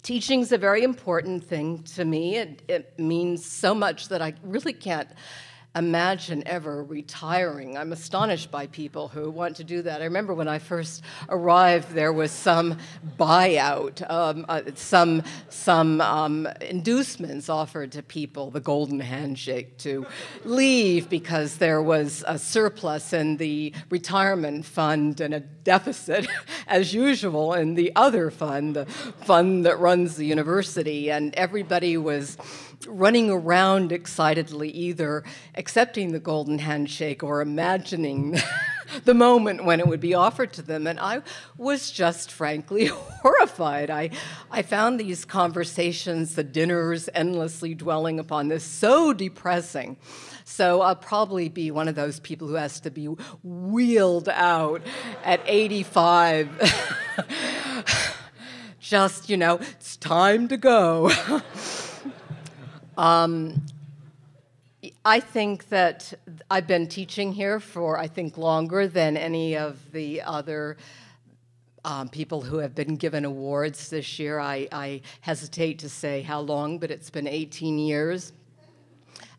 Teaching's a very important thing to me. It means so much that I really can't imagine ever retiring. I'm astonished by people who want to do that. I remember when I first arrived, there was some buyout, some inducements offered to people, the golden handshake, to leave because there was a surplus in the retirement fund and a deficit, as usual, in the other fund, the fund that runs the university, and everybody was running around excitedly, either accepting the golden handshake or imagining the moment when it would be offered to them. And I was just frankly horrified. I found these conversations, the dinners, endlessly dwelling upon this, so depressing. So I'll probably be one of those people who has to be wheeled out at 85. Just, you know, it's time to go. I think that I've been teaching here for, I think, longer than any of the other people who have been given awards this year. I hesitate to say how long, but it's been 18 years.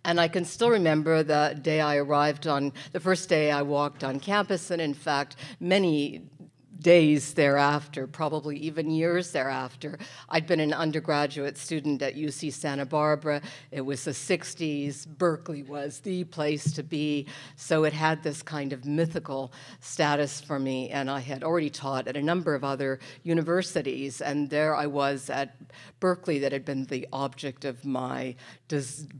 And I can still remember the day I arrived on, the first day I walked on campus, and in fact, many days thereafter, probably even years thereafter. I'd been an undergraduate student at UC Santa Barbara. It was the 60s. Berkeley was the place to be. So it had this kind of mythical status for me. And I had already taught at a number of other universities. And there I was at Berkeley, that had been the object of my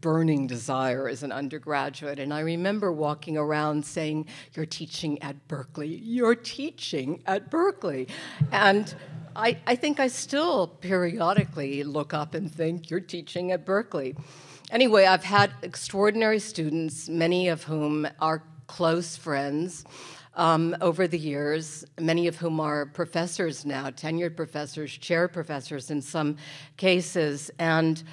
burning desire as an undergraduate. And I remember walking around saying, "You're teaching at Berkeley. You're teaching at Berkeley." And I think I still periodically look up and think, "You're teaching at Berkeley." Anyway, I've had extraordinary students, many of whom are close friends over the years, many of whom are professors now, tenured professors, chair professors in some cases. And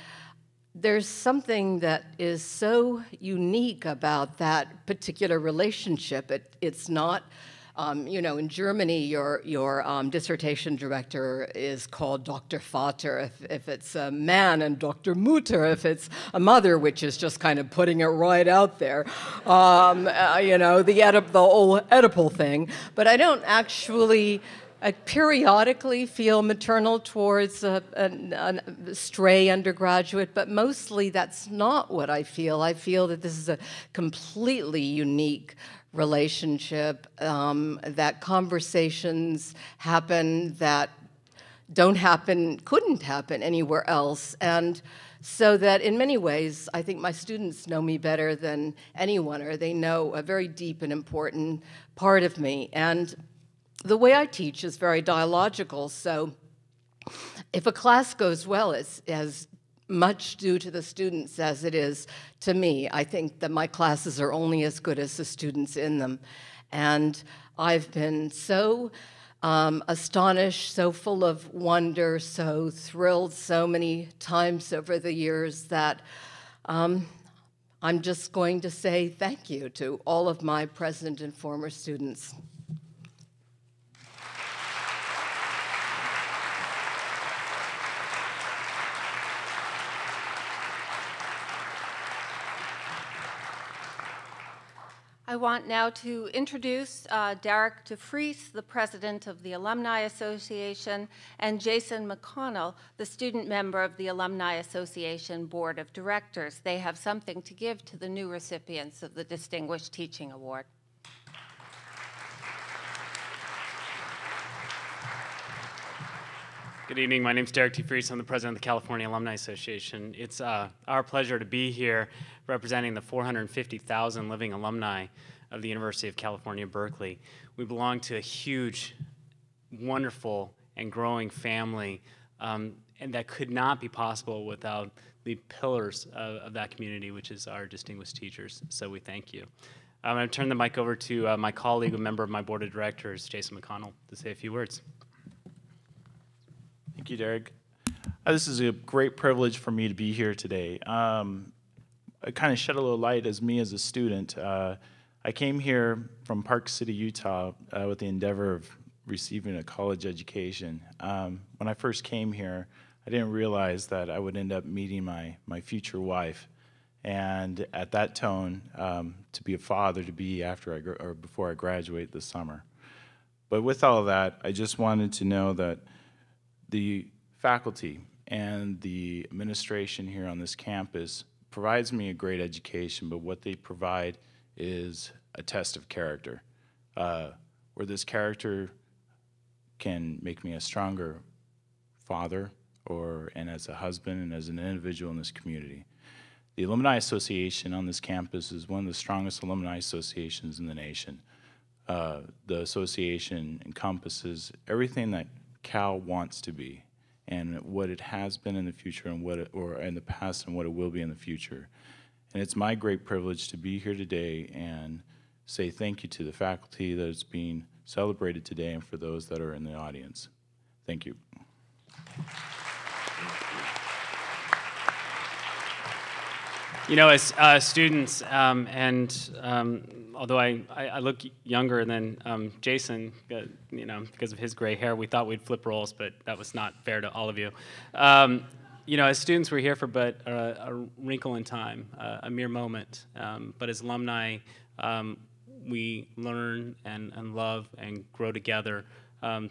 there's something that is so unique about that particular relationship. It's not, you know, in Germany, your dissertation director is called Dr. Vater if it's a man, and Dr. Mutter if it's a mother, which is just kind of putting it right out there. You know, the old Oedipal thing. But I don't actually periodically feel maternal towards a stray undergraduate, but mostly that's not what I feel. I feel that this is a completely unique relationship, that conversations happen that don't happen, couldn't happen anywhere else. And so that in many ways, I think my students know me better than anyone, or they know a very deep and important part of me. And the way I teach is very dialogical, so if a class goes well, it's as much due to the students as it is to me. I think that my classes are only as good as the students in them. And I've been so astonished, so full of wonder, so thrilled so many times over the years that I'm just going to say thank you to all of my present and former students. I want now to introduce Derek DeFries, the president of the Alumni Association, and Jason McConnell, the student member of the Alumni Association Board of Directors. They have something to give to the new recipients of the Distinguished Teaching Award. Good evening. My name is Derek DeFries. I'm the president of the California Alumni Association. It's our pleasure to be here representing the 450,000 living alumni of the University of California, Berkeley. We belong to a huge, wonderful, and growing family, and that could not be possible without the pillars of that community, which is our distinguished teachers. So we thank you. I'm going to turn the mic over to my colleague, a member of my board of directors, Jason McConnell, to say a few words. Thank you, Derek. This is a great privilege for me to be here today. I kind of shed a little light as me as a student. I came here from Park City, Utah with the endeavor of receiving a college education. When I first came here, I didn't realize that I would end up meeting my future wife. And at that tone, to be a father, to be after or before I graduate this summer. But with all of that, I just wanted to know that the faculty and the administration here on this campus provides me a great education, but what they provide is a test of character, where this character can make me a stronger father and as a husband and as an individual in this community. The Alumni Association on this campus is one of the strongest alumni associations in the nation. The association encompasses everything that Cal wants to be, and what it has been in the future, and or in the past, and what it will be in the future. And it's my great privilege to be here today and say thank you to the faculty that is being celebrated today, and for those that are in the audience. Thank you. You know, as students, although I look younger than Jason, you know, because of his gray hair, we thought we'd flip roles, but that was not fair to all of you. You know, as students, we're here for but a wrinkle in time, a mere moment. But as alumni, we learn and love and grow together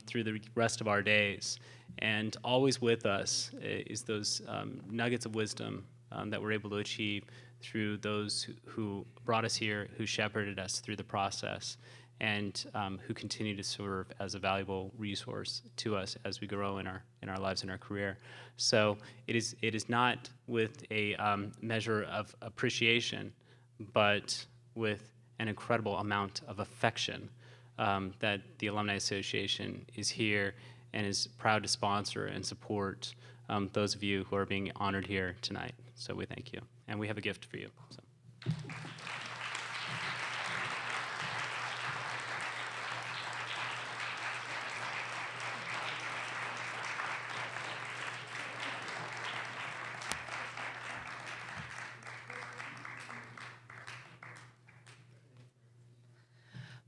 through the rest of our days. And always with us is those nuggets of wisdom that we're able to achieve through those who brought us here, who shepherded us through the process, and who continue to serve as a valuable resource to us as we grow in our lives and our career. So it is not with a measure of appreciation, but with an incredible amount of affection that the Alumni Association is here and is proud to sponsor and support those of you who are being honored here tonight. So we thank you. And we have a gift for you. So.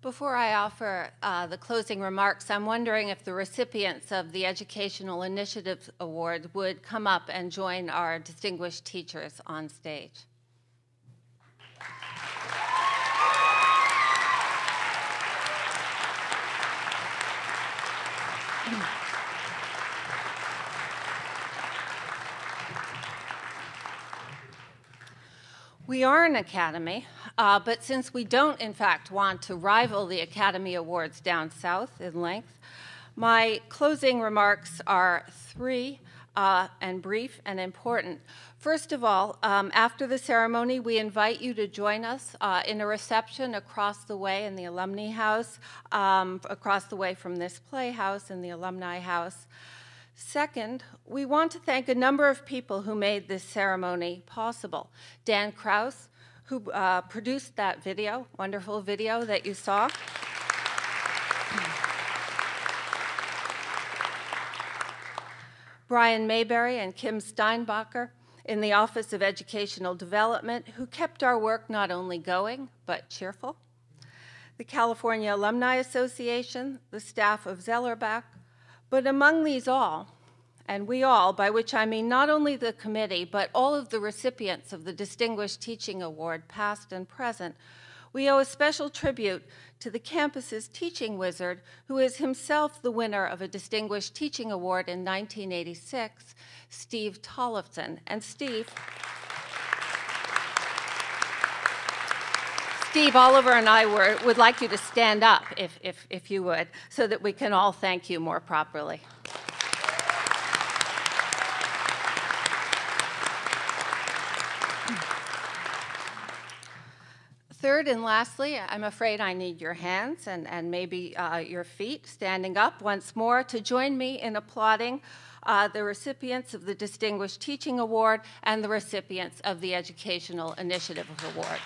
Before I offer the closing remarks, I'm wondering if the recipients of the Educational Initiatives Award would come up and join our distinguished teachers on stage. We are an academy, but since we don't, in fact, want to rival the Academy Awards down south in length, my closing remarks are three and brief and important. First of all, after the ceremony, we invite you to join us in a reception across the way in the Alumni House, across the way from this playhouse in the Alumni House. Second, we want to thank a number of people who made this ceremony possible. Dan Krause, who produced that video, wonderful video that you saw. Brian Mayberry and Kim Steinbacher in the Office of Educational Development, who kept our work not only going, but cheerful. The California Alumni Association, the staff of Zellerbach, but among these all, and we all, by which I mean not only the committee, but all of the recipients of the Distinguished Teaching Award, past and present, We owe a special tribute to the campus's teaching wizard, who is himself the winner of a Distinguished Teaching Award in 1986, Steve Tollefson. And Steve, Oliver, and I would like you to stand up, if you would, so that we can all thank you more properly. Third and lastly, I'm afraid I need your hands and maybe your feet standing up once more to join me in applauding the recipients of the Distinguished Teaching Award and the recipients of the Educational Initiative Award.